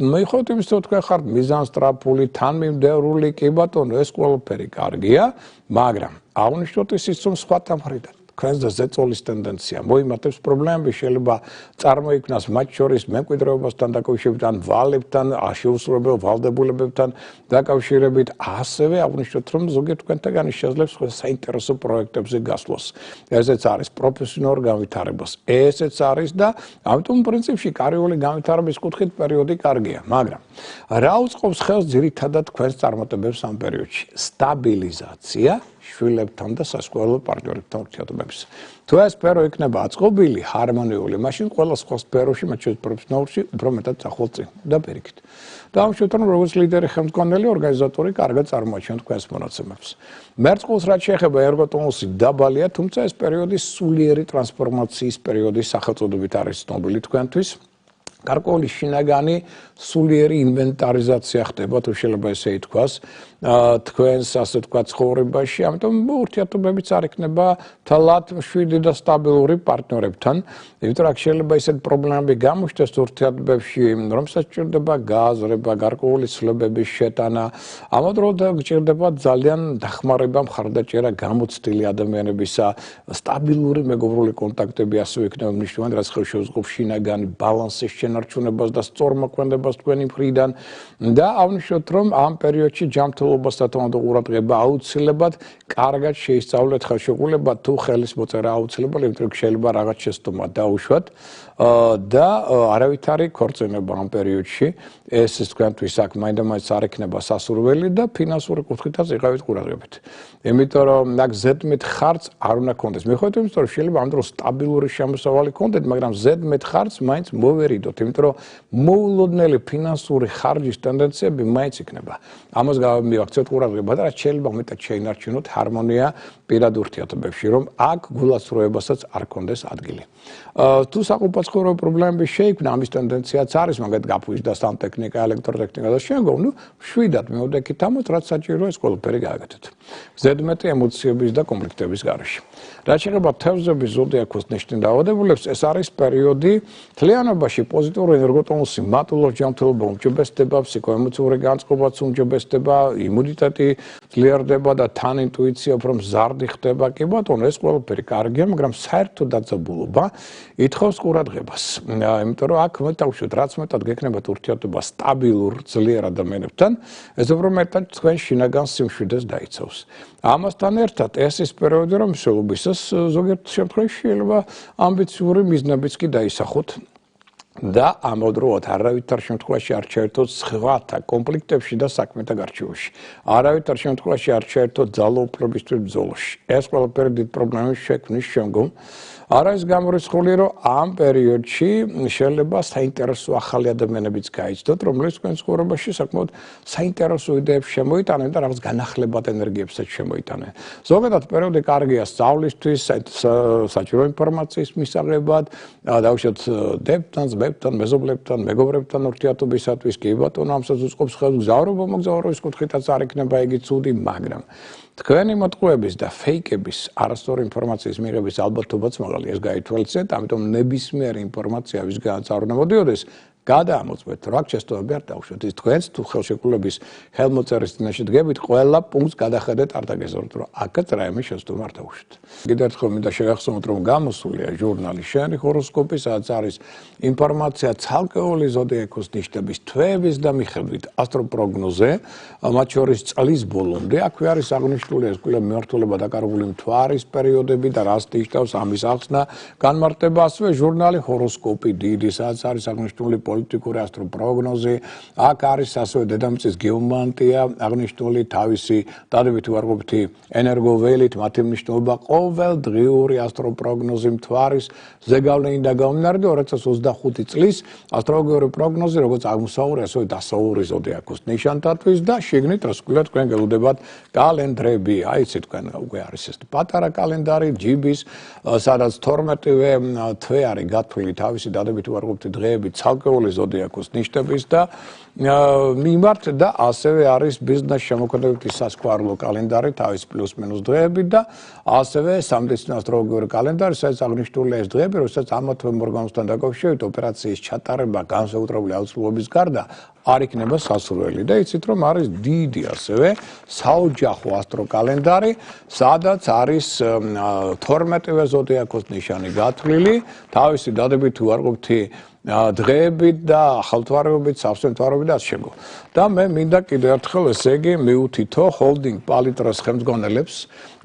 მიუხედავად იმისა, რომ თქვენ ხართ მიზანსტრაფული, თანმიმდევრული, კი ბატონო, ეს ყველაფერი კარგია, მაგრამ აღნიშნოთ ისიც, რომ სხვათა მხრიდან თქვენს და ზეწოლის ტენდენცია მოიმატებს პრობლემები, შეიძლება წარმოიქმნას მათ შორის მემკვიდრეობასთან დაკავშირებით, ან ვალებთან, შეუსრულებელ ვალდებულებებთან დაკავშირებით, ასევე აღნიშნოთ, რომ ზოგიერთ თქვენთაგანი შეძლებს საინტერესო პროექტებზე გასვლას. ესეც არის პროფესიონალურ განვითარებას. ესეც არის და ამიტომ პრინციპში კარიერული განვითარების კუთხით პერიოდი კარგია, მაგრამ რა უწყობს ხელს ძირითადად თქვენს წარმატებებს ამ პერიოდში? სტაბილიზაცია შვილებთან და სასკოლო პარტნიორებთან ურთიერთობებს. თუ ეს სფერო იქნება აწყობილი, ჰარმონიული, მაშინ ყველა სხვა სფეროში, მათ შორის პროფესიონალურში, უფრო მეტად წახვალ წინ და პირიქით. და ამშვენად, რომ როგორც ლიდერი, ხელმძღვანელი, ორგანიზატორი კარგად წარმოაჩენთ თქვენს მონაცემებს. მერწყულს რაც შეეხება ერგოტონუსი დაბალია, თუმცა ეს პერიოდი სულიერი ტრანსფორმაციის პერიოდი სახელწოდებით არის ცნობილი თქვენთვის. გარკვეული შინაგანი სულიერი ინვენტარიზაცია ხდება, თუ შეიძლება ესე ითქვას, თქვენს ასე ვთქვათ ცხოვრებაში, ამიტომ ურთიერთობებიც არ იქნება თალად მშვიდი და სტაბილური პარტნიორებთან, იმიტომ რომ შეიძლება ისეთ პრობლემები გამოჩნდეს ურთიერთობებში, რომელსაც ჭირდება გააზრება, გარკვეული ცვლილებების შეტანა, ამავდროულად გჭირდება ძალიან დახმარება, მხარდაჭერა გამოცდილი ადამიანებისა, სტაბილური მეგობრული კონტაქტები ასევე იქნება მნიშვნელოვანი, რაც ხელს შეუწყობს შინაგანი ბალანსის შენარჩუნებას და სწორმოქმედებას თქვენი მხრიდან და აღნიშნოთ, რომ ამ პერიოდში ჯანმრთელობასთან ყურადღება აუცილებლად კარგად შეისწავლეთ ხელშეკრულება თუ ხელის მოწერა აუცილებელი, იმიტომ რომ შეიძლება რაღაც შეცდომა დაუშვათ და არავითარი ქორწინება ამ პერიოდში ეს თქვენთვის აქ მაინდამაინც არ იქნება სასურველი და ფინანსური კუთხითაც იყავით ყურადღებით. იმიტომ რომ აქ ზედმეტ ხარჯს არ უნდა გქონდეს. მიუხედავად იმისა, რომ შეიძლება ამ დროს სტაბილური შემოსავალი გქონდეთ, მაგრამ ზედმეტ ხარჯს მაინც მოვერიდოთ. იმიტომ რომ მოულოდნელი ფინანსური ხარჯის ტენდენციები მაინც იქნება. ამას მივაქცევთ ყურადღება და რაც შეიძლება მეტად შეინარჩუნოთ ჰარმონია პირად ურთიერთობებში, რომ აქ გულასწროებასაც არ კონდეს ადგილი. თუ საყოფაცხოვრებო პრობლემები შეიქმნა, ამის ტენდენციაც არის, მაგათ გაფუჭდა სანტექნიკა, ელექტროტექნიკა და შემდგომ, შვიდად მივდექით ამას, რაც საჭიროა ეს ყველაფერი გააკეთოთ. ზედმეტი ემოციების და კონფლიქტების გარეშე. რაც შეეხება თევზების ზოდიაქოს ნიშნის დაავადებულებს, ეს არის პერიოდი მთლიანობაში პოზიტიური ენერგოტონუსი, მატულოს ჯანმრთელობა უმჯობესდება, ფსიქოემოციური განწყობაც უმჯობესდება, იმუნიტეტი ძლიერდება და თან ინტუიცია უფრო მზარდი ხდება. კი ბატონო, ეს ყველაფერი კარგია, მაგრამ საერთო დაძაბულობა ითხოვს ყურადღებას. იმიტომ რომ აქ მეტავშოთ, რაც მეტად გექნებათ ურთიერთობა სტაბილურ ძლიერ ადამიანებთან, ეს უფრო მეტად თქვენ შინაგან სიმშვიდეს დაიცავს. ამასთან ერთად ეს ის პერიოდი, რომ მსვლელობისას ზოგიერთ შემთხვევაში შეიძლება ამბიციური მიზნებიც კი დაისახოთ. და ამავდროულად არავითარ შემთხვევაში არ ჩაერთოთ სხვათა კონფლიქტებში და საქმეთა გარჩევაში. არავითარ შემთხვევაში არ ჩაერთოთ ძალაუფლებისთვის ბრძოლაში. ეს ყველაფერი დიდ პრობლემებს შექმნის შემდგომ. არ არის გამორიცხული, რომ ამ პერიოდში შეიძლება საინტერესო ახალი ადამიანებიც გაიცნოთ, რომლებიც თქვენ ცხოვრებაში საკმაოდ საინტერესო იდეებს შემოიტანენ და რაღაც განახლებად ენერგიებსაც შემოიტანენ. ზოგადად პერიოდი კარგია სწავლისთვის, საჭირო ინფორმაციის მისაღებად, დავუშვათ დებთან, ძმებთან, მეზობლებთან, მეგობრებთან ურთიერთობისათვის. კი ბატონო, ამსაც უწყობს ხელს გზავრობა, მოგზაურობის კუთხითაც არ იქნება იგი ცუდი, მაგრამ თქვენი მოტყუების და ფეიკების არასწორი ინფორმაციის მიღების ალბათობაც მაღალია, ეს გაითვალისწინეთ, ამიტომ ნებისმიერი ინფორმაცია ვისგანაც არ უნდა მოდიოდეს, გადაამოწმეთ, რა შეცდომები არ დავუშვათ. ის თქვენს თუ ხელშეკრულების ხელმოწერის წინაშე დგებით, ყველა პუნქტს გადახედეთ, არ დაგეზაუროთ, რომ აქაც რაიმე შეცდომა არ დავუშვათ. კიდევ ერთხელ მინდა შევახსენოთ, რომ გამოსულია ჟურნალი შენი ჰოროსკოპი, სადაც არის ინფორმაცია ცალკეული ზოდიაქოს ნიშნების თვეების და მიხედვით ასტროპროგნოზე, მათ შორის წლის ბოლომდე, აქვე არის აღნიშნული ეს კვლევა მიმართულება დაკარგული მთვარის პერიოდები და რას ნიშნავს ამის ახსნა, განმარტება ასევე ჟურნალი ჰოროსკოპი დიდი, სადაც არის აღნიშნული პოლიტიკური ასტროპროგნოზი, აქ არის ასევე დედამიწის გეომანტია, აღნიშნული თავისი დადებითი უარყოფითი ენერგოველით, მათი მნიშვნელობა ყოველდღიური ასტროპროგნოზი მთვარის ზეგავლენით და გამომდინარე 2025 წლის ასტროლოგიური პროგნოზი, როგორც აღმოსავლური, ასევე დასავლური ზოდიაქოს ნიშანთათვის და შიგნით რას ვქვია, თქვენ გელოდებათ კალენდრები, აიცით თქვენ უკვე არის ეს პატარა კალენდარი ჯიბის, სადაც 12-ვე თვე არის გათვლილი თავისი დადებითი უარყოფითი დღეები ცალკეული ზოდიაქოს ნიშნების და მიმართ და ასევე არის ბიზნეს შემოქმედებითი სასქوارლო კალენდარი თავის პლუს-მინუს დღეები და ასევე სამედიცინო ასტროლოგიური კალენდარი, სადაც აღნიშნულია ეს დღეები, როდესაც ამა თუ იმ ორგანოსთან დაკავშირებით ოპერაციის ჩატარება განსაკუთრებული აუცილებლობის გარდა არ იქნება სასურველი და იცით რომ არის დიდი ასევე საოჯახო ასტროკალენდარი, სადაც არის 12-ვე ზოდიაქოს ნიშანი გათვლილი, თავისი დადებითი უარყოფითი დღეებით და ახალთვარეობით, სავსემთვარეობით და შემდგომ. და მე მინდა კიდევ ერთხელ ესე იგი მიუთითო ჰოლდინგ პალიტრას ხელმძღვანელებს,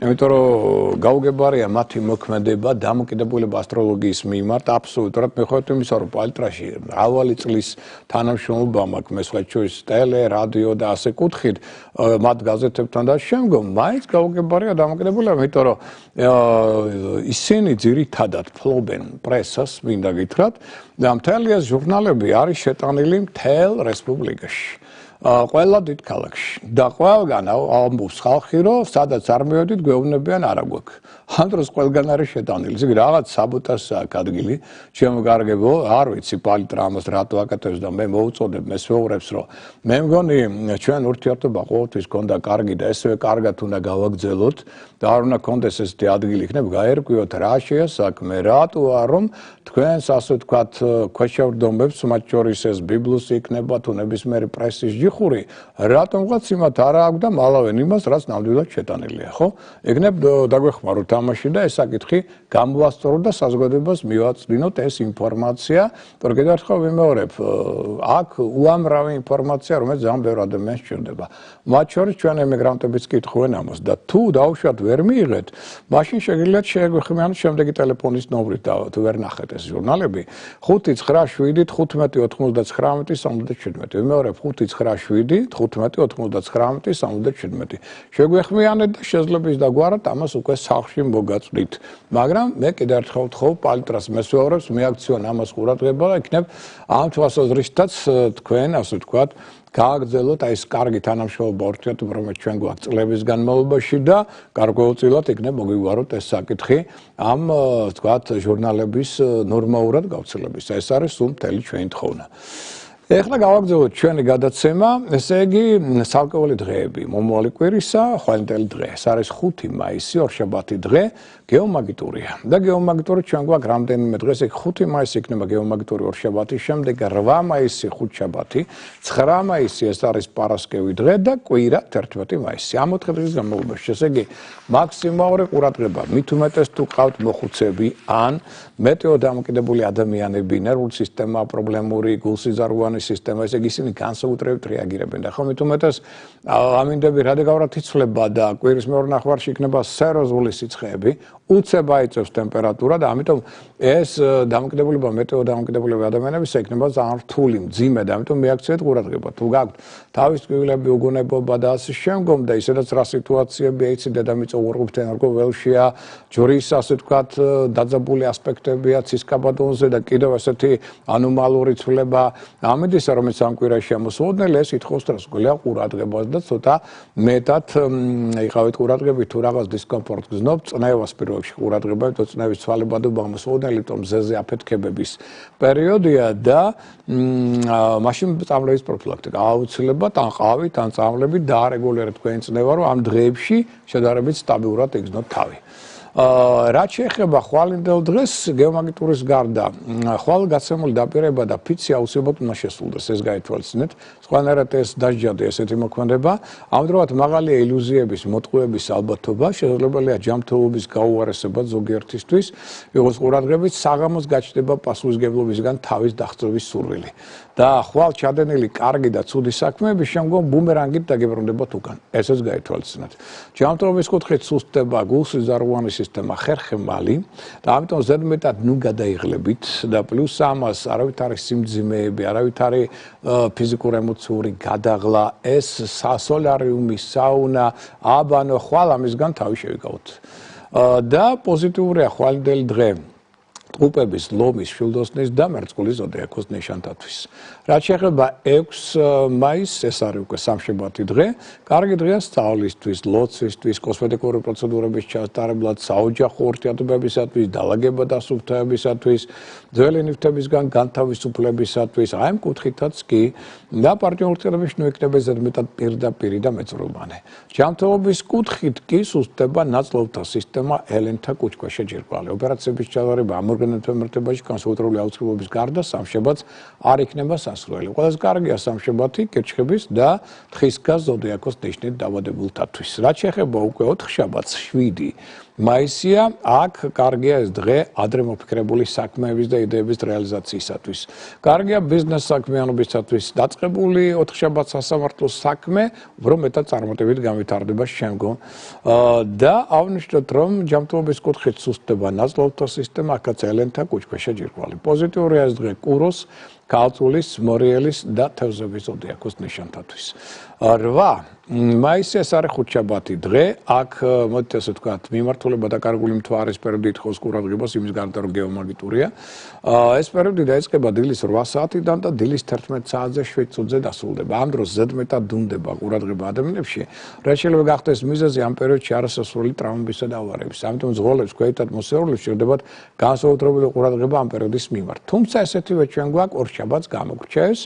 იმიტომ რომ გაუგებარია მათი მოქმედება დამოკიდებულება ასტროლოგიის მიმართ, აბსოლუტურად მიუხედავად იმისა, რომ პალიტრაში მრავალი წლის თანამშრომლობა მაქვს, მე სხვა შორის ტელე, რადიო და ასე კუთხით, მათ გაზეთებთან და შემდგომ, მაინც გაუგებარია დამოკიდებულება, იმიტომ რომ ისინი ძირითადად ფლობენ პრესას, მინდა გითხრათ, და მთელი ეს ჟურნალები არის შეტანილი მთელ რესპუბლიკაში. ყველა დიდ ქალაქში და ყველგან ამბობს ხალხი, რომ სადაც არ მივედით, გვეუბნებიან არა გვაქვს. ამ დროს ყველგან არის შეტანილი. ისე რაღაც საბოტაჟს აქვს ადგილი, ჩემო კარგებო, არ ვიცი პალიტრა ამას რატო აკეთებს და მე მოვუწოდებ მესვეურებს, რომ მე მგონი ჩვენ ურთიერთობა ყოველთვის გქონდა კარგი და ესევე კარგად უნდა გავაგრძელოთ და არ უნდა გქონდეს ესეთი ადგილი იქნებ, გაერკვიოთ რა შეასაქმე, რატოა რომ თქვენს ასე ვთქვათ ქვეშევრდომებს, მათ შორის ეს ბიბლუსი იქნება თუ ნებისმიერი პრესის ჯიხური, რატომღაც იმათ არა აქვს და მალავენ იმას, რაც ნამდვილად შეტანილია, ხო? ეგნებ დაგვეხმაროთ ამაში და ეს საკითხი გამოვასწოროთ და საზოგადოებას მივაწვდინოთ ეს ინფორმაცია, რომ კიდევ ერთხელ ვიმეორებ, აქ უამრავი ინფორმაცია, რომელიც ძალიან ბევრ ადამიანს სჭირდება. მათ შორის ჩვენ ემიგრანტებიც კითხულობენ ამას და თუ დაუშვათ ვერ მიიღეთ, მაშინ შეგიძლიათ შეგვეხმიანოთ შემდეგი ტელეფონის ნომრით და თუ ვერ ნახეთ ეს ჟურნალები 597 15 99 77. ვიმეორებ 597 87, 15, 99, 77. შეგვეხმიანეთ და შეძლებს დაგვარად ამას უკვე სახში მოგაწვდით. მაგრამ მე კიდევ ერთხელ ვთხოვ პალიტრას მესვეორებს მეაქციონ ამას ყურადღება და იქნებ ამ თვალსაზრისითაც თქვენ ასე ვთქვათ გააგრძელოთ ეს კარგი თანამშრომლობა ურთიერთობებით ჩვენ გვაქვს წლების განმავლობაში და გარკვეულწილად იქნებ მოგვიგვაროთ ეს საკითხი ამ ვთქვათ ჟურნალების ნორმალურად გავრცელების. ეს არის სულ მთელი ჩვენი თხოვნა. ეხლა გავაგრძელოთ ჩვენი გადაცემა, ესე იგი ცალკეული დღეები, მომავალი კვირისა, ხვალინდელი დღე. ეს არის 5 მაისი, ორშაბათი დღე, გეომაგიტურია. და გეომაგიტური ჩვენ გვაქვს რამდენიმე დღეს, ეგ 5 მაისი იქნება გეომაგიტური ორშაბათი, შემდეგ 8 მაისი ხუთშაბათი, 9 მაისი ეს არის პარასკევი დღე და კვირა 11 მაისი. ამ 4 დღის განმავლობაში, ესე იგი მაქსიმალური ყურადღება, მით უმეტეს თუ ყავთ მოხუცები ან მეტეო დამოკიდებული ადამიანები, ნერვული სისტემა, პრობლემური გულსიზარღვანი სისტემა, ესე იგი ისინი განსაკუთრებით რეაგირებენ და ხომ მით უმეტეს ამინდები რადიკალურად იცვლება და კვირის მეორე ნახევარში იქნება სერიოზული სიცხეები, უცებ აიწევს ტემპერატურა და ამიტომ ეს დამოკიდებულება მეტეო დამოკიდებულება ადამიანების იქნება ძალიან რთული, მძიმე და ამიტომ მიაქციეთ ყურადღება. თუ გაქვთ თავის ტკივილები, უგონებობა და ასე შემდგომ და ისედაც რა სიტუაციები ეიცი დედამიწა უარყოფით ენერგო ველშია, ჯვრის ასე ვთქვათ დაძაბული ასპექტებია ცისკაბადონზე და კიდევ ესეთი ანომალური ცვლილება ამედისა რომელიც ამ კვირაში ამოსულნელი ეს ითხოვს დრასკვლია ყურადღებას და ცოტა მეტად იყავით ყურადღებით თუ რაღაც დისკომფორტს გზნობთ წნევას პირველში ყურადღება თუ წნევის ცვალებადობა ამოსულნელი თუმცა მზეზე აფეთქებების პერიოდია და მაშინ წამლების პროფილაქტიკა აუცილებლად ან ყავით ან წამლებით დაარეგულირეთ თქვენი წნევა რომ ამ დღეებში შედარებით სტაბილურად იგრძნოთ თავი. რაც შეეხება ხვალინდელ დღეს გეომაგიტურის გარდა ხვალ გაცემული დაპირება და ფიცი აუცილებლად უნდა შესრულდეს ეს გაითვალისწინეთ სხვანაირად ეს დასჯადი ესეთი მოქმედება ამდროულად მაღალია ილუზიების მოტყუების ალბათობა შესაძლებელია ჯანმრთელობის გაუარესება ზოგიერთისთვის იყოს ყურადღებით საღამოს გაჩნდება პასუხისმგებლობისგან თავის დახწევის სურვილი და ხვალ ჩადენილი კარგი და ცუდი საქმეები შემდგომ ბუმერანგით დაგებრუნდებათ უკან ესეც გაითვალისწინეთ ჯანმრთელობის კუთხით სუსტდება გულსიზარღვანი სისტემა ხერხემალი და ამიტომ ზედმეტად ნუ გადაიღლებით და პლუს ამას არავითარი სიმძიმეები, არავითარი ფიზიკური ემოციური გადაღლა, ეს სასოლარიუმი, საუნა, აბანო, ხვალ ამისგან თავი შევიკავოთ. და პოზიტიურია ხვალინდელი დღე ტყუპების, ლომის, შვილდოსნის და მერწყულის ზოდიაქოს ნიშანთათვის. რაც შეეხება 6 მაისს, ეს არის უკვე სამშაბათი დღე, კარგი დღეა სწავლისთვის, ლოცვისთვის, კოსმეტიკური პროცედურების ჩატარებლად, საოჯახო ურთიერთობებისათვის, დალაგება დასუფთავებისათვის, ძველი ნივთებისგან განთავისუფლებისათვის, აი ამ კუთხითაც კი და პარტნიორ ურთიერთობებში ნუ იქნება ზედმეტად პირდაპირი და მეწვრობანი. ჯანმრთელობის კუთხით კი სუსტდება ნაწლავთა სისტემა ელენთა კუჭქვეშა ჯირკვალი. ოპერაციების ჩატარება ორგანოთმერთებაში განსაკუთრებული აუცილებლობის გარდა სამშაბათს არ იქნება სასურველი. ყველაზე კარგია სამშაბათი კირჩხების და თხისგას ზოდიაქოს ნიშნით დაბადებულთათვის. რაც შეეხება უკვე 4 შაბათს 7 მაისია, აქ კარგია ეს დღე ადრე მოფიქრებული საქმეების და იდეების რეალიზაციისათვის. კარგია ბიზნეს საქმიანობისათვის დაწყებული 4 შაბათს სასამართლო საქმე, უფრო მეტად წარმატებით განვითარდება შემდგომ. და აღნიშნოთ, რომ ჯანმრთელობის კუთხით სუსტდება ნაწლავთა სისტემა, აქაც ელენთა კუჭქვეშა ჯირკვალი. პოზიტიურია ეს დღე კუროს, ქალწულის, მორიელის და თევზების ზოდიაქოს ნიშანთათვის. 8 მაისი ეს არის ხუთშაბათი დღე, აქ მოდით ასე ვთქვათ, მიმართულება და კარგული მთვარის პერიოდი ითხოვს ყურადღებას იმის გარდა რომ გეომაგიტურია. ეს პერიოდი დაიწყება დილის 8 საათიდან და დილის 11 საათზე 7 წუთზე დასრულდება. ამ დროს ზედმეტად დუნდება ყურადღება ადამიანებში, რაც შეიძლება გახდეს მიზეზი ამ პერიოდში არასასურველი ტრავმებისა და ავარიების. ამიტომ ზღოლებს ქვეითად მოსერულებს შევდებათ განსაკუთრებული ყურადღება ამ პერიოდის მიმართ. თუმცა ესეთივე ჩვენ გვაქვს ორშაბათს გამოგვრჩევს.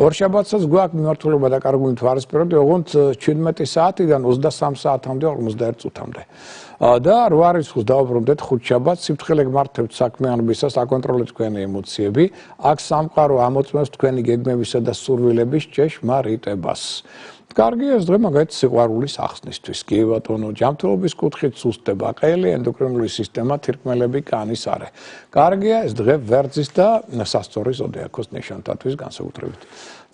ორშაბათსაც გვაქვს მიმართულება და კარგული მთვარის პერიოდი, ოღონდ 17 საათიდან 23 საათამდე 41 წუთამდე. და 8 რიცხვს დავუბრუნდეთ ხუთშაბათს, სიფრთხილე გმართებთ საქმიანობისას, აკონტროლეთ თქვენი ემოციები, აქ სამყარო ამოწმებს თქვენი გეგმებისა და სურვილების ჭეშმარიტებას. კარგია ეს დღე მაგალითად სიყვარულის ახსნისთვის. კი ბატონო, ჯანმრთელობის კუთხით სუსტდება ყელი, ენდოკრინული სისტემა, თირკმელები, კანის არე. კარგია ეს დღე ვერძის და სასწორის ზოდიაქოს ნიშანთათვის განსაკუთრებით.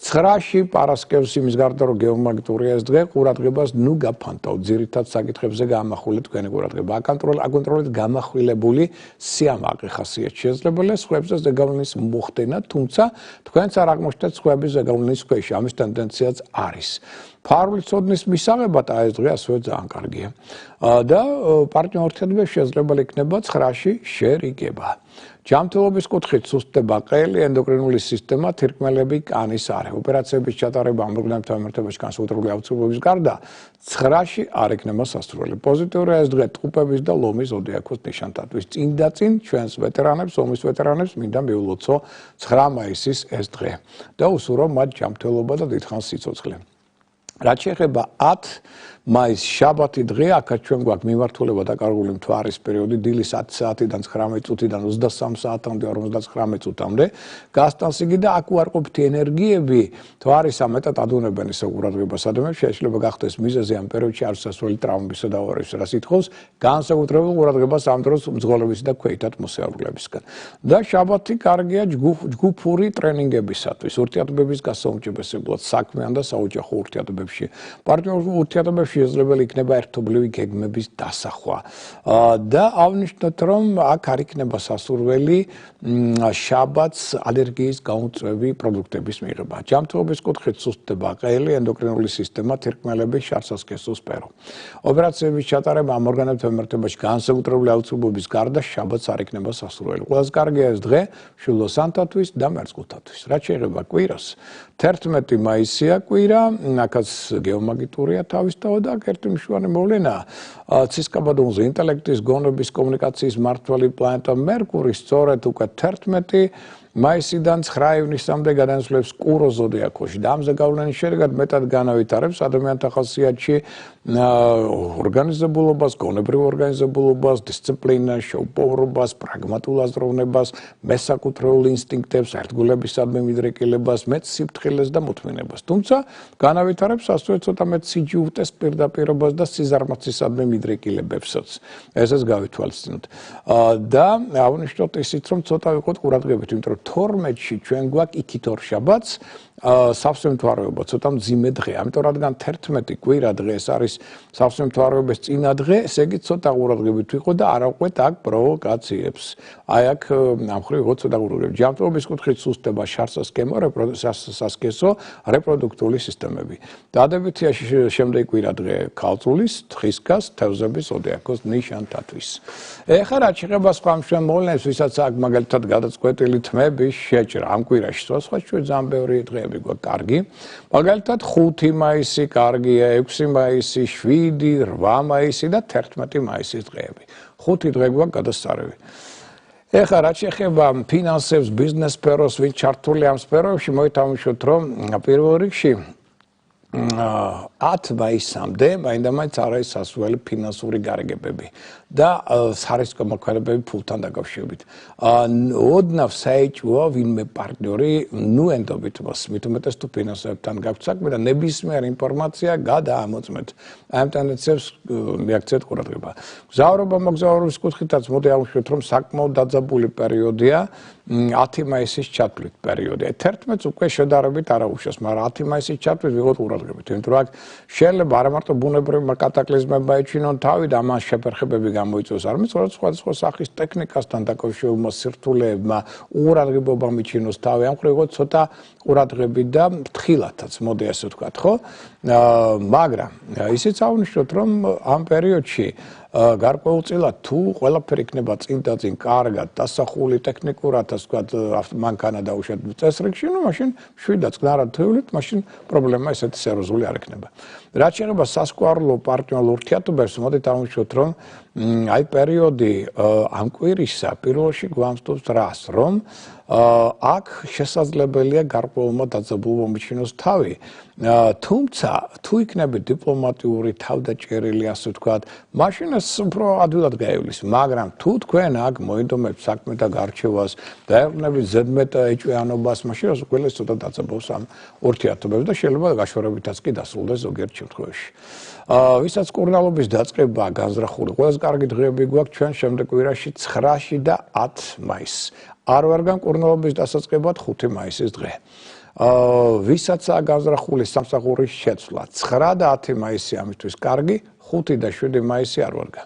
9-ში პარასკევს იმის გარდა რომ გეომაგნიტურია ეს დღე ყურადღებას ნუ გაფანტავ ძირითად საკითხებზე გამახვილე თქვენი ყურადღება აკონტროლეთ გამახვილებული სიამაყე ხასიათი შესაძლებელია სხვებზე ზეგავლენის მოხდენა თუმცა თქვენც არ აღმოჩნდეთ სხვების ზეგავლენის ქვეშ ამის ტენდენციაც არის ფარული ცოდნის მისაღებად ეს დღე ასევე ძალიან კარგია და პარტნიორ ურთიერთობები შესაძლებელი იქნება 9-ში შერიგება ჯანმრთელობის კუთხით სუსტდება ყელი, ენდოკრინული სისტემა, თირკმელები, კანის არე. ოპერაციების ჩატარება ამ ორგანოებთან მიმართებაში განსაკუთრებული აუცილებლობის გარდა 9-ში არ იქნება სასურველი. პოზიტიურია ეს დღე ტყუპების და ლომის ზოდიაქოს ნიშანთათვის. წინ და წინ ჩვენს ვეტერანებს, ომის ვეტერანებს მინდა მიულოცო 9 მაისის ეს დღე და უსურვო მათ ჯანმრთელობა და დიდხანს სიცოცხლე. რაც შეეხება 10 მაისს შაბათი დღე, აქაც ჩვენ გვაქვს მიმართულება დაკარგული მთვარის პერიოდი დილის 10 საათიდან 19 წუთიდან 23 საათამდე 59 წუთამდე. გასტანსიგი და აქ უარყოფითი ენერგიები მთვარისა მეტად ადუნებენ ისე ყურადღებას ადამიანებს, შეიძლება გახდეს მიზეზი ამ პერიოდში არასასრული ტრავმებისა და ავარიების, რაც ითხოვს განსაკუთრებულ ყურადღებას ამ დროს მძღოლებისა და ქვეითად მოსაუბრლებისგან. და შაბათი კარგია ჯგუფური ტრენინგებისათვის, ურთიერთობების გასაუმჯობესებლად, საქმიან და საოჯახო ურთიერთობებში. პარტნიორ ურთიერთობებში შესაძლებელი იქნება ერთობლივი გეგმების დასახვა და აღნიშნოთ რომ აქ არ იქნება სასურველი შაბათს ალერგიის გაუწვევი პროდუქტების მიღება. ჯანმრთელობის კუთხით სუსტდება ყელი, ენდოკრინული სისტემა, თირკმელები, შარსასქესო სფერო. ოპერაციების ჩატარება ამ ორგანოებთან მიმართებაში განსაკუთრებული აუცილებლობის გარდა შაბათს არ იქნება სასურველი. ყველაზე კარგია ეს დღე შილოსანთათვის და მერწყულთათვის. რაც შეეხება კვირას 11 მაისია კვირა, აქაც გეომაგნიტურია თავისთავად და ერთი მშვენი მოვლენა ცისკაბადონზე ინტელექტის, გონების, კომუნიკაციის მმართველი პლანეტა მერკური სწორედ უკვე 11 მაისიდან 9 ივნისამდე გადაასვლებს კურო ზოდიაქოში და ამ ზეგავლენის შედეგად მეტად განავითარებს ადამიანთა ხასიათში ორგანიზებულობას, გონებრივ ორგანიზებულობას, დისციპლინას, შეუპოვრობას, პრაგმატულ აზროვნებას, მესაკუთრეულ ინსტინქტებს, ერთგულებისადმი მიდრეკილებას, მეტ სიფრთხილეს და მოთმინებას. თუმცა განავითარებს ასევე ცოტა მეტ სიჯიუტეს პირდაპირობას და სიზარმაცისადმი მიდრეკილებებსაც. ესეც გავითვალისწინოთ. და აღნიშნოთ ისიც რომ ცოტა ვიყოთ ყურადღებით, იმიტომ რომ 12-ში ჩვენ გვაქვს იქით ორშაბათს სავსე მთვარეობა ცოტა მძიმე დღე. ამიტომ რადგან 11 კვირა დღე ეს არის სავსე მთვარეობის წინა დღე, ესე იგი ცოტა ყურადღებით ვიყო და არ აყვეთ აქ პროვოკაციებს. აი აქ ამ ხრივ ვიყო ცოტა ყურადღებით. ჯანმრთელობის კუთხით სუსტდება შარსასქესო, რეპროდუქტიული სისტემები. დადებითია შემდეგი კვირა დღე ქალწულის, თხისკას, თევზების, ზოდიაქოს ნიშანთათვის. ეხლა რაც შეეხება სხვა მშვენ მოვლენებს, ვისაც აქ მაგალითად გადაწყვეტილი თმების შეჭრა ამ კვირაში, სხვა ჩვენ ძალიან ბევრი დღეები გვაქვს კარგი. მაგალითად 5 მაისი კარგია, 6 მაისი, 7, 8 მაისი და 11 მაისის დღეები. 5 დღე გვაქვს გადასწარები. ეხლა რაც შეეხება ფინანსებს, ბიზნეს სფეროს, ვინც ჩართული ამ სფეროებში, მოითამაშოთ რომ პირველ რიგში 10 მაისამდე მაინდა-მაინც არ არის სასურველი ფინანსური გარიგებები და სარისკო მოქმედებები ფულთან დაკავშირებით. ოდნავ საეჭვოა ვინმე პარტნიორი ნუ ენდობით მას, მით უმეტეს თუ ფინანსებთან გაქვთ საქმე და ნებისმიერ ინფორმაცია გადაამოწმეთ. ამ ტენდენციებს მიაქცევთ ყურადღება. მგზავრობა მოგზაურობის კუთხითაც მოდი ავუშვით რომ საკმაოდ დაძაბული პერიოდია 10 მაისის ჩათვლით პერიოდი. 11-ს უკვე შედარებით არ აუშვეს, მაგრამ 10 მაისის ჩათვლით ვიღოთ ყურადღებით. იმიტომ რომ აქ შეიძლება არა მარტო ბუნებრივი კატაკლიზმებმა ეჩვინონ თავი და ამას შეფერხებები გამოიწვევს, არამედ სხვადასხვა სახის ტექნიკასთან დაკავშირებულმა სირთულეებმა უყურადღებობა მიჩინოს თავი. ამ ხრივ ცოტა ყურადღებით და ფრთხილათაც, მოდი ასე ვთქვათ, ხო? მაგრამ ისიც აღნიშნოთ, რომ ამ პერიოდში გარკვეულწილად თუ ყველაფერი იქნება წინ და წინ კარგად დასახული ტექნიკურად, ასე ვთქვათ, მანქანა დაუშვათ წესრიგში, ну, მაშინ შვიდა წყნარად თვლით, მაშინ პრობლემა ესეთი სერიოზული არ იქნება. რაც შეეხება სასკვარლო პარტნიორულ ურთიერთობებს, მოდით აღნიშნოთ, რომ აი პერიოდი ამ კვირისა პირველში გვამსტობს რას, რომ აქ შესაძლებელია გარკვეულმა დაძაბულობა მიჩინოს თავი. თუმცა თუ იქნება დიპლომატიური თავდაჭერილი, ასე ვთქვათ, მაშინ ეს უფრო ადვილად გაივლის, მაგრამ თუ თქვენ აქ მოინდომებთ საქმე და გარჩევას და ეყნებით ზედმეტ ეჭვიანობას, მაშინ უყურეს ცოტა დაძაბულობს ამ ურთიერთობებს და შეიძლება გაშორებითაც კი დასრულდეს ზოგიერთ შემთხვევაში. ვისაც კურნალობის დაწყება განზრახული, ყველაზე კარგი დღეები გვაქვს ჩვენ შემდეგ კვირაში 9-ში და 10 მაისს. არ ვარ განკურნალობის დასაწყებად 5 მაისის დღე. ვისაც განზრახული სამსახურის შეცვლა 9 და 10 მაისი ამისთვის კარგი, 5 და 7 მაისი არ ვარგა.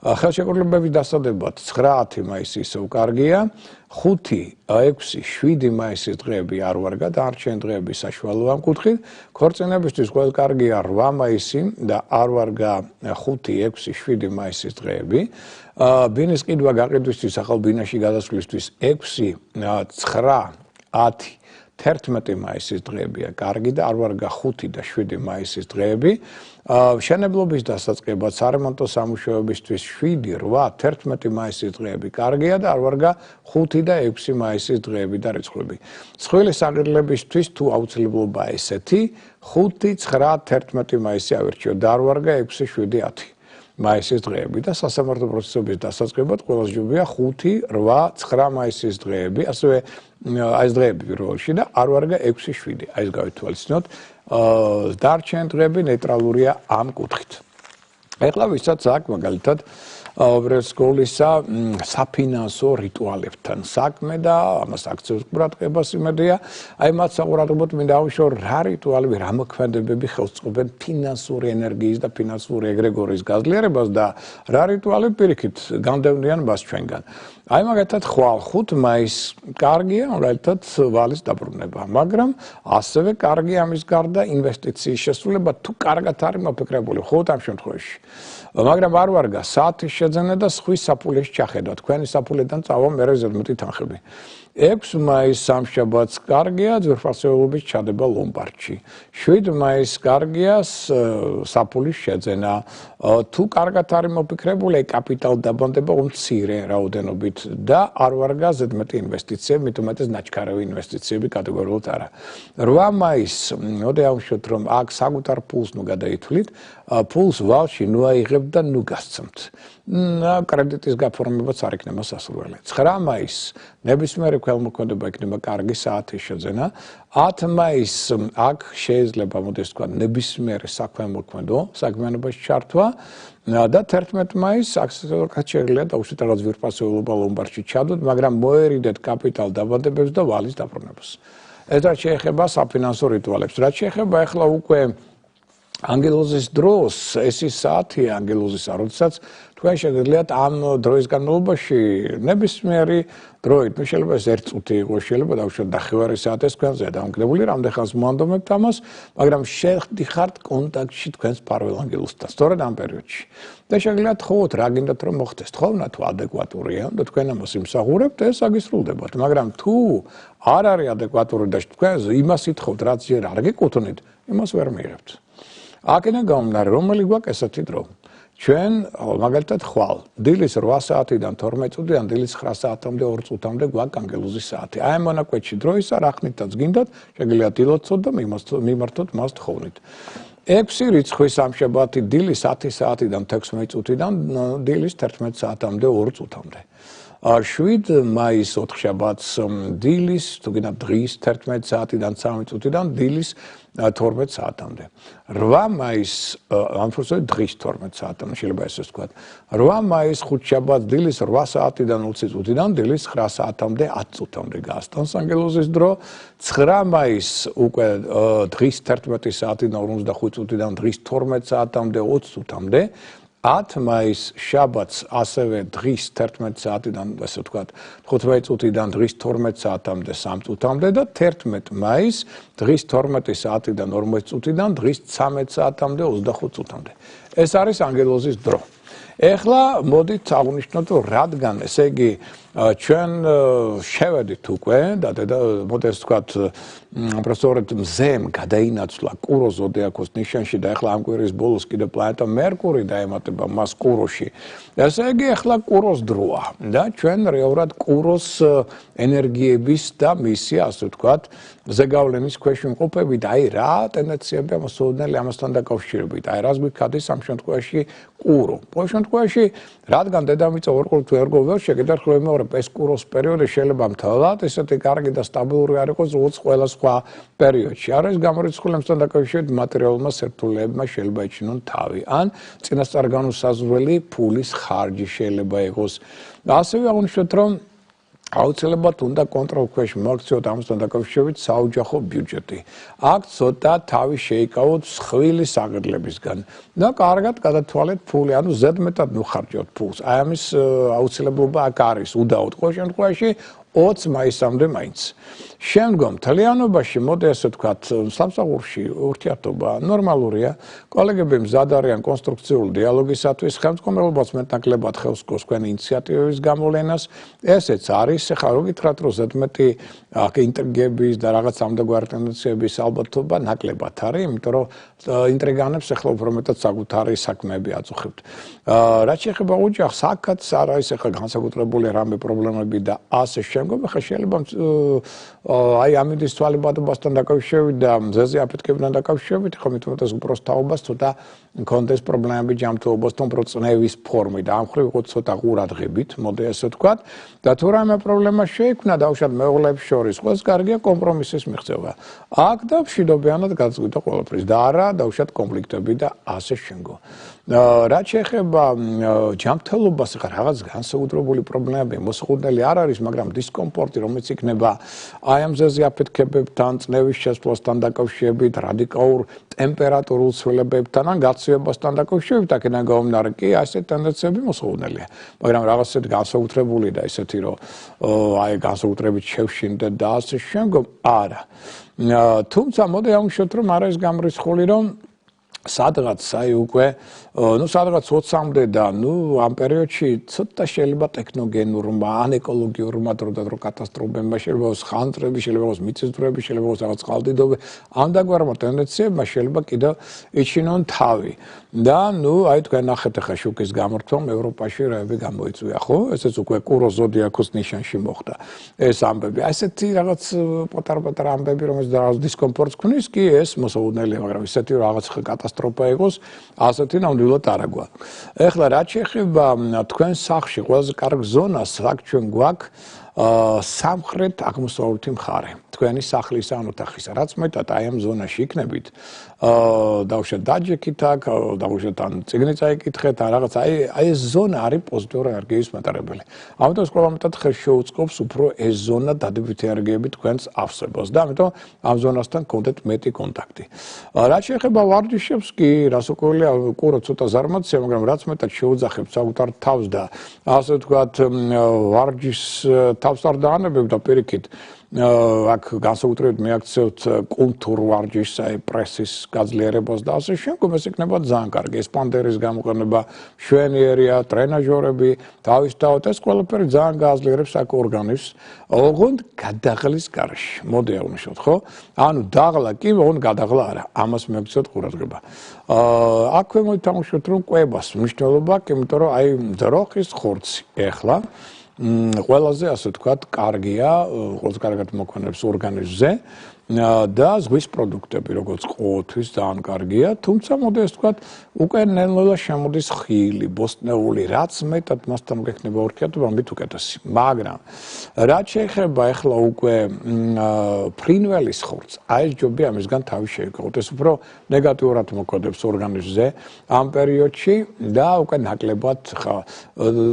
ხელშეკრულებების დასადებად 9-10 მაისი ისევ კარგია, 5, 6, 7 მაისის დღეები არ ვარგა, დანარჩენი დღეები საშუალოა ამ კუთხით. ქორწინებისთვის ყველა კარგია 8 მაისი და არ ვარგა 5, 6, 7 მაისის დღეები. ბინის ყიდვა გაყიდვისთვის, ახალ ბინაში გადასვლისთვის 6, 9, 10 11 მაისის დღეებია კარგი და არ ვარგა 5 და 7 მაისის დღეები. მშენებლობის დასაწყებად სარემონტო სამუშაოებისთვის 7, 8, 11 მაისის დღეები კარგია და არ ვარგა 5 და 6 მაისის დღეები და რიცხვები. მსხვილი საღირლებისთვის თუ აუცილებლობა ესეთი 5, 9, 11 მაისი ავირჩიო და არ ვარგა 6, 7, 10 მაისის დღეები და სასამართლო პროცესების დასაწყებად ყველაზე ჯობია 5, 8, 9 მაისის დღეები, ასევე აი ეს დღეები პირველში და არ ვარგა 6, 7. აი ეს გავითვალისწინოთ. დარჩენი დღეები ნეიტრალურია ამ კუთხით. ეხლა ვისაც აქ მაგალითად სკოლისა საფინანსო რიტუალებთან საქმე და ამას აქცევს ყურადღებას იმედია. აი მათ საყურადღებოდ მინდა ავიშო რა რიტუალები, რა მოქმედებები ხელს წყობენ ფინანსური ენერგიის და ფინანსური ეგრეგორის გაძლიერებას და რა რიტუალები პირიქით გამდევნიან მას ჩვენგან. აი მაგათად ხვალ 5 მაისს კარგია მაგალითად ვალის დაბრუნება, მაგრამ ასევე კარგია ამის გარდა ინვესტიციის შესრულება თუ კარგად არის მოფიქრებული ხოთ ამ შემთხვევაში. მაგრამ არ ვარგა საათის შეძენა და სხვის საფულეში ჩახედვა, თქვენი საფულედან წავა მერე ზედმეტი თანხები. 6 მაისს სამშაბათს კარგია ძვირფასეულობის ჩადება ლომბარდში. 7 მაისს კარგია საფულის შეძენა. თუ კარგად არის მოფიქრებული, კაპიტალ დაბანდება უმცირე რაოდენობით და არ ვარგა ზედმეტი ინვესტიციები, მით უმეტეს ნაჩქარევი ინვესტიციები კატეგორიულად არა. 8 მაისს მოდი ავშოთ რომ აქ საკუთარ ფულს ნუ გადაითვლით, ფულს ვალში ნუ აიღებთ და ნუ გასცემთ. კრედიტის გაფორმებაც არ იქნება სასურველი. 9 მაისს ნებისმიერი ქველმოქმედება იქნება კარგი საათის შეძენა. 10 მაისს აქ შეიძლება მოდეს თქვა ნებისმიერი საქველმოქმედო საქმიანობაში ჩართვა და 11 მაისს აქ შეიძლება დაუშვით რაღაც ძვირფასეულობა ლომბარდში ჩადოთ, მაგრამ მოერიდეთ კაპიტალ დაბადებებს და ვალის დაბრუნებას. ეს რაც შეეხება საფინანსო რიტუალებს. რაც შეეხება ახლა უკვე ანგელოზის დროს, ეს ის საათია ანგელოზისა, როდესაც თქვენ შეგიძლიათ ამ დროის განმავლობაში ნებისმიერი დროით, შეიძლება ეს 1 წუთი იყოს, შეიძლება დავუშვათ ნახევარი საათის თქვენზე დამოკიდებული, რამდენ ხელს მოანდომებთ ამას, მაგრამ შედიხართ კონტაქტში თქვენს ფარველ ანგელოზთან, სწორედ ამ პერიოდში. და შეგიძლიათ ხოვოთ რა გინდათ რომ მოხდეს, თხოვნა თუ ადეკვატურია და თქვენ ამას იმსახურებთ, ეს აგისრულდებათ, მაგრამ თუ არ არის ადეკვატური და თქვენ იმას ითხოვთ, რაც ჯერ არ გეკუთვნით, იმას ვერ მიიღებთ. აქედან გამომდინარე, რომელი გვაქვს ესეთი დრო? ჩვენ მაგალითად ხვალ დილის 8 საათიდან 12 წუთიდან დილის 9 საათამდე 2 წუთამდე გვაქვს ანგელოზის საათი. აი ამ მონაკვეთში დროისა რა ხნითაც გინდათ, შეგიძლიათ ილოცოთ და მიმართოთ მას თხოვნით. 6 რიცხვი სამშაბათი დილის 10 საათიდან 16 წუთიდან დილის 11 საათამდე 2 წუთამდე. 7 მაისს ოთხშაბათს დილის თუ გინდათ დღის 11 საათიდან 13 წუთიდან დილის 12 საათამდე. 8 მაისს ამფროსო დღის 12 საათამდე შეიძლება ესე ვთქვათ. 8 მაისს ხუთშაბათს დილის 8 საათიდან 20 წუთიდან დილის 9 საათამდე 10 წუთამდე გასტანს ანგელოზის დრო. 9 მაისს უკვე დღის 11 საათიდან 45 წუთიდან დღის 12 საათამდე 20 წუთამდე. 10 მაისს შაბათს ასევე დღის 11 საათიდან ასე ვთქვათ 15 წუთიდან დღის 12 საათამდე 3 წუთამდე და 11 მაისს დღის 12 საათიდან 40 წუთიდან დღის 13 საათამდე 25 წუთამდე. ეს არის ანგელოზის დრო. ეხლა მოდით აღვნიშნოთ რომ რადგან ესე იგი ჩვენ შევედით უკვე და მოდეს ვთქვათ პროფესორად მზემ გადაინაცვლა კურო ზოდიაქოს ნიშანში და ეხლა ამ კვირის ბოლოს კიდე პლანეტა მერკური დაემატება მას კუროში. ესე იგი ეხლა კუროს დროა და ჩვენ რეალურად კუროს ენერგიების და მისი ასე ვთქვათ ზეგავლენის ქვეშ ვიმყოფებით. აი რა ტენდენციები ამასწავლებელი ამასთან დაკავშირებით. აი რას გვიქადის ამ შემთხვევაში კურო. ყოველ შემთხვევაში რადგან დედამიწა ორყურთ ვერგო ვერ შეგედარხლები ეს კუროს პერიოდი შეიძლება მთლად ესეთი კარგი და სტაბილური არ იყოს როგორც ყველა სხვა პერიოდში. არის გამორიცხული ამასთან დაკავშირებით მატერიალურმა სირთულეებმა შეიძლება იჩინონ თავი. ან წინასწარ განუსაზღვრელი ფულის ხარჯი შეიძლება იყოს. ასევე აღვნიშნოთ რომ აუცილებლად უნდა კონტროლქვეშ მოაქციოთ ამასთან დაკავშირებით საოჯახო ბიუჯეტი. აქ ცოტა თავი შეიკავოთ მსხვილი საგრძლებისგან და კარგად გადათვალეთ ფული, ანუ ზედმეტად მივხარჯოთ ფულს. აი ამის აუცილებლობა აქ არის უდაოდ ყოველ შემთხვევაში 20 მაისამდე მაინც. შემდგომ თლიანობაში მოდი ასე ვთქვათ, სამსახურში ურთიერთობა ნორმალურია. კოლეგები მზად არიან კონსტრუქციული დიალოგისათვის, ხელმძღვანელობას მეტნაკლებად ხელს სკოს თქვენი ინიციატივების გამოვლენას. ესეც არის, ახლა რო გითხრათ, რომ ზედმეტი აქ ინტრიგების და რაღაც ამდაგვარი ტენდენციების ალბათობა ნაკლებად არის, იმიტომ რომ ინტრიგანებს ახლა უფრო მეტად საკუთარი საქმეები აწუხებთ. რაც შეეხება ოჯახს, აქაც არ არის ახლა განსაკუთრებული რამე პრობლემები და ასე შემდგომ, ახლა შეიძლება აი ამინდის თვალებადობასთან დაკავშირებით და მზეზე აფეთქებთან დაკავშირებით, ხო მithumetes უპროსტაობას ცოტა კონდეს პრობლემები ჯანმრთელობასთან პროცნევის ფორმით და ამ ხრივ იყო ცოტა ყურადღებით, მოდი ასე ვთქვათ, და თუ რამე პრობლემა შეიქმნა დავუშვათ მეუღლეებს შორის, ყველს კარგია კომპრომისის მიღწევა. აქ და მშვიდობიანად გაწყვიტა ყველაფრის და არა დავუშვათ კონფლიქტები და ასე შემდგომ. რაც შეეხება ჯანმრთელობას, ახლა რაღაც განსაკუთრებული პრობლემები მოსყუდნელი არ არის, მაგრამ დისკომფორტი, რომელიც იქნება აი ამ მზეზე აფეთქებებთან, წნევის შესვლასთან დაკავშირებით, რადიკალურ ტემპერატურულ ცვლილებებთან ან გაცივებასთან დაკავშირებით, აქედან გამომდინარე კი ასეთი ტენდენციები მოსყუდნელია. მაგრამ რაღაც ისეთი განსაკუთრებული და ისეთი, რომ აი განსაკუთრებით შევშინდეთ და ასე შემდგომ, არა. თუმცა მოდი ავუშვათ, რომ არა ის გამორიცხული, რომ სადღაც აი უკვე სადღაც 20-მდე და ამ პერიოდში ცოტა შეიძლება ტექნოგენურმა ან ეკოლოგიურმა დროდადრო კატასტროფებმა შეიძლება იყოს ხანძრები, შეიძლება იყოს მიწისძვრები, შეიძლება იყოს რაღაც წყალდიდობები, ამდაგვარმა ტენდენციებმა შეიძლება კიდევ იჩინონ თავი. და აი თქვენ ნახეთ ახლა შუქის გამორთვამ ევროპაში რაები გამოიწვია, ხო? ესეც უკვე კუროს ზოდიაქოს ნიშანში მოხდა ეს ამბები. ასეთი რაღაც პატარ-პატარა ამბები, რომელიც რაღაც დისკომფორტს ქმნის, კი ეს მოსაუბრელია, მაგრამ ისეთი რაღაც კატასტროფა იყოს, ასეთი ნამდვილად არ აგვაქვს. ეხლა რაც შეეხება თქვენ სახლში ყველაზე კარგ ზონას, აქ ჩვენ გვაქვს სამხრეთ აღმოსავლეთი მხარე. თქვენი სახლის ან ოთახისა, რაც მეტად აი ამ ზონაში იქნებით, დავუშვათ დაჯექით აქ, დავუშვათ ან წიგნი წაიკითხეთ, ან რაღაც აი ეს ზონა არის პოზიტიური ენერგიის მატარებელი. ამიტომ ყველა მეტად ხელს შეუწყობს უფრო ეს ზონა დადებითი ენერგიებით თქვენს ავსებას და ამიტომ ამ ზონასთან გქონდეთ მეტი კონტაქტი. რაც შეეხება ვარჯიშებს კი, რასაკვირველია, კურო ცოტა ზარმაცია, მაგრამ რაც მეტად შეუძახებთ საკუთარ თავს და ასე ვთქვათ, ვარჯიშს თავს არ დაანებებ და პირიქით აქ განსაკუთრებით მიაქცევთ კულტურ ვარჯიშს, აი პრესის გაძლიერებას და ასე შემდგომ, ეს იქნება ძალიან კარგი. ესპანდერის გამოყენება, მშვენიერია, ტრენაჟორები, თავისთავად ეს ყველაფერი ძალიან გააძლიერებს აქ ორგანიზმს, ოღონდ გადაღლის გარშე. მოდი აღვნიშნოთ, ხო? ანუ დაღლა კი, ოღონდ გადაღლა არა. ამას მიაქცევთ ყურადღება. აქვე მოითამაშოთ, რომ კვებას მნიშვნელობა აქვს, იმიტომ რომ აი ძროხის ხორცი ეხლა ყველაზე ასე ვთქვათ, კარგია, ყველაზე კარგად მოქმედებს ორგანიზმზე და ზღვის პროდუქტები, როგორც ყოთვის, ძალიან კარგია, თუმცა მოდი ასე ვთქვათ, უკვე ნელ-ნელა შემოდის ხილი, ბოსტნეული, რაც მეტად მასთან გექნება ურთიერთობა, მით უკეთესი. მაგრამ რაც შეეხება ახლა უკვე ფრინველის ხორცს, აი ეს ჯობია ამისგან თავი შეიკავოთ, ეს უფრო ნეგატიურად მოქმედებს ორგანიზმზე ამ პერიოდში და უკვე ნაკლებად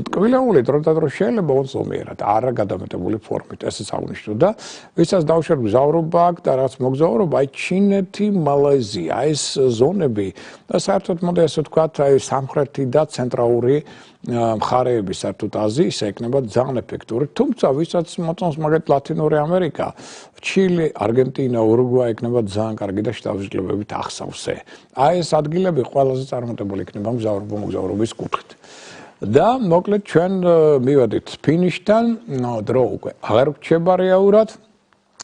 ტკბილეული დროდადრო შეიძლება ოზომიერად, არა გადამეტებული ფორმით, ესეც აღნიშნო და ვისაც დავუშვათ მგზავრობა აქვს და რაც მოგზაურობა, აი ჩინეთი, მალაიზია, ეს ზონები და საერთოდ მოდი ასე ვთქვათ, აი სამხრეთი და ცენტრალური მხარეები საერთოდ აზიის ეკნება ძალიან ეფექტური, თუმცა ვისაც მოწონს მაგათ ლათინური ამერიკა, ჩილე, არგენტინა, ურუგვაი ეკნება ძალიან კარგი და შთამომავლობით ახსავსე. აი ეს ადგილები ყველაზე წარმატებული იქნება მგზავრობის კუთხით. და მოკლედ ჩვენ მივედით ფინიშთან, დრო უკვე აღარ გრჩება რეალურად.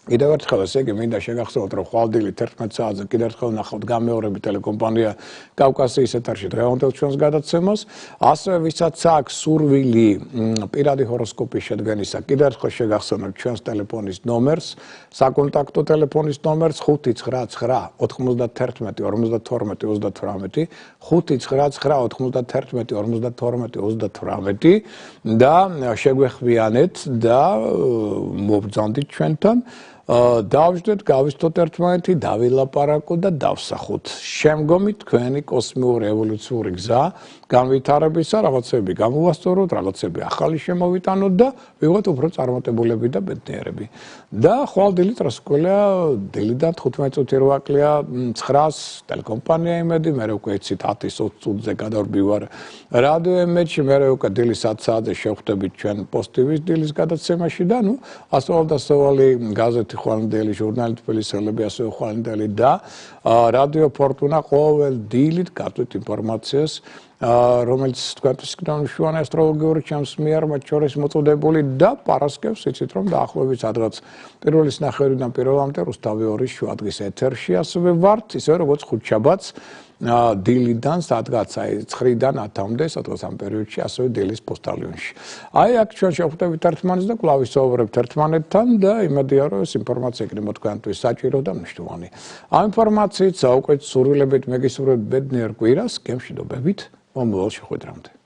კიდევ ერთხელ ესე იგი მინდა შეგახსოვოთ, რომ ხვალდილი 11 საათზე კიდევ ერთხელ ნახავთ გამეორები ტელეკომპანია კავკასიის ეთერში დღევანდელ ჩვენს გადაცემას. ასევე ვისაც აქვს სურვილი პირადი ჰოროსკოპის შედგენისა, კიდევ ერთხელ შეგახსოვოთ ჩვენს ტელეფონის ნომერს, საკონტაქტო ტელეფონის ნომერს 599 91 52 38 599 91 52 38 და შეგვეხმიანეთ და მობრძანდით ჩვენთან. დავждეთ, გავისტოთ ერთმანეთი, დავილაპარაკოთ და დავსახოთ. შემდგომი თქვენი კოსმიური ევოლუციური გზა განვითარებისა, რაღაცები გამოვასწოროთ, რაღაცები ახალი შემოვიტანოთ და ვიღოთ უფრო წარმატებულები და ბედნიერები. და ხვალ დილით რას ვქველია, დილიდან 15 წუთი რო აკლია 9-ს ტელეკომპანია იმედი, მე უკვე იცით 10-20 წუთზე გადავდივარ რადიო იმედში, მე უკვე დილის 10 საათზე შევხვდებით ჩვენ პოსტივის დილის გადაცემაში და ნუ ასოვალ-დასოვალი გაზეთი ხვალინდელი, ჟურნალი თბილისელები, ასევე ხვალინდელი და რადიო ფორტუნა ყოველ დილით გაწვით ინფორმაციას რომელიც თქვენთვის მნიშვნელოვანი ასტროლოგიური ჩემს მიერ მათ შორის მოწოდებული და პარასკევს იცით რომ დაახლოებით სადღაც პირველი ნახევრიდან პირველამდე რუსთავი 2-ის შუადღის ეთერში ასევე ვართ ისე როგორც ხუთშაბათს დილიდან სადღაც 9-დან 10-მდე სადღაც ამ პერიოდში ასევე დილის პოსტალიონში. აი აქ ჩვენ შევხვდებით ერთმანეთს და კვლავ ვისაუბრებთ ერთმანეთთან და იმედია რომ ეს ინფორმაცია იქნება თქვენთვის საჭირო და მნიშვნელოვანი. ამ ინფორმაციით საუკვეთ სურვილებით მეგისურვებთ ბედნიერ კვირას, გემშვიდობებით. მომავალ შეხვედრამდე.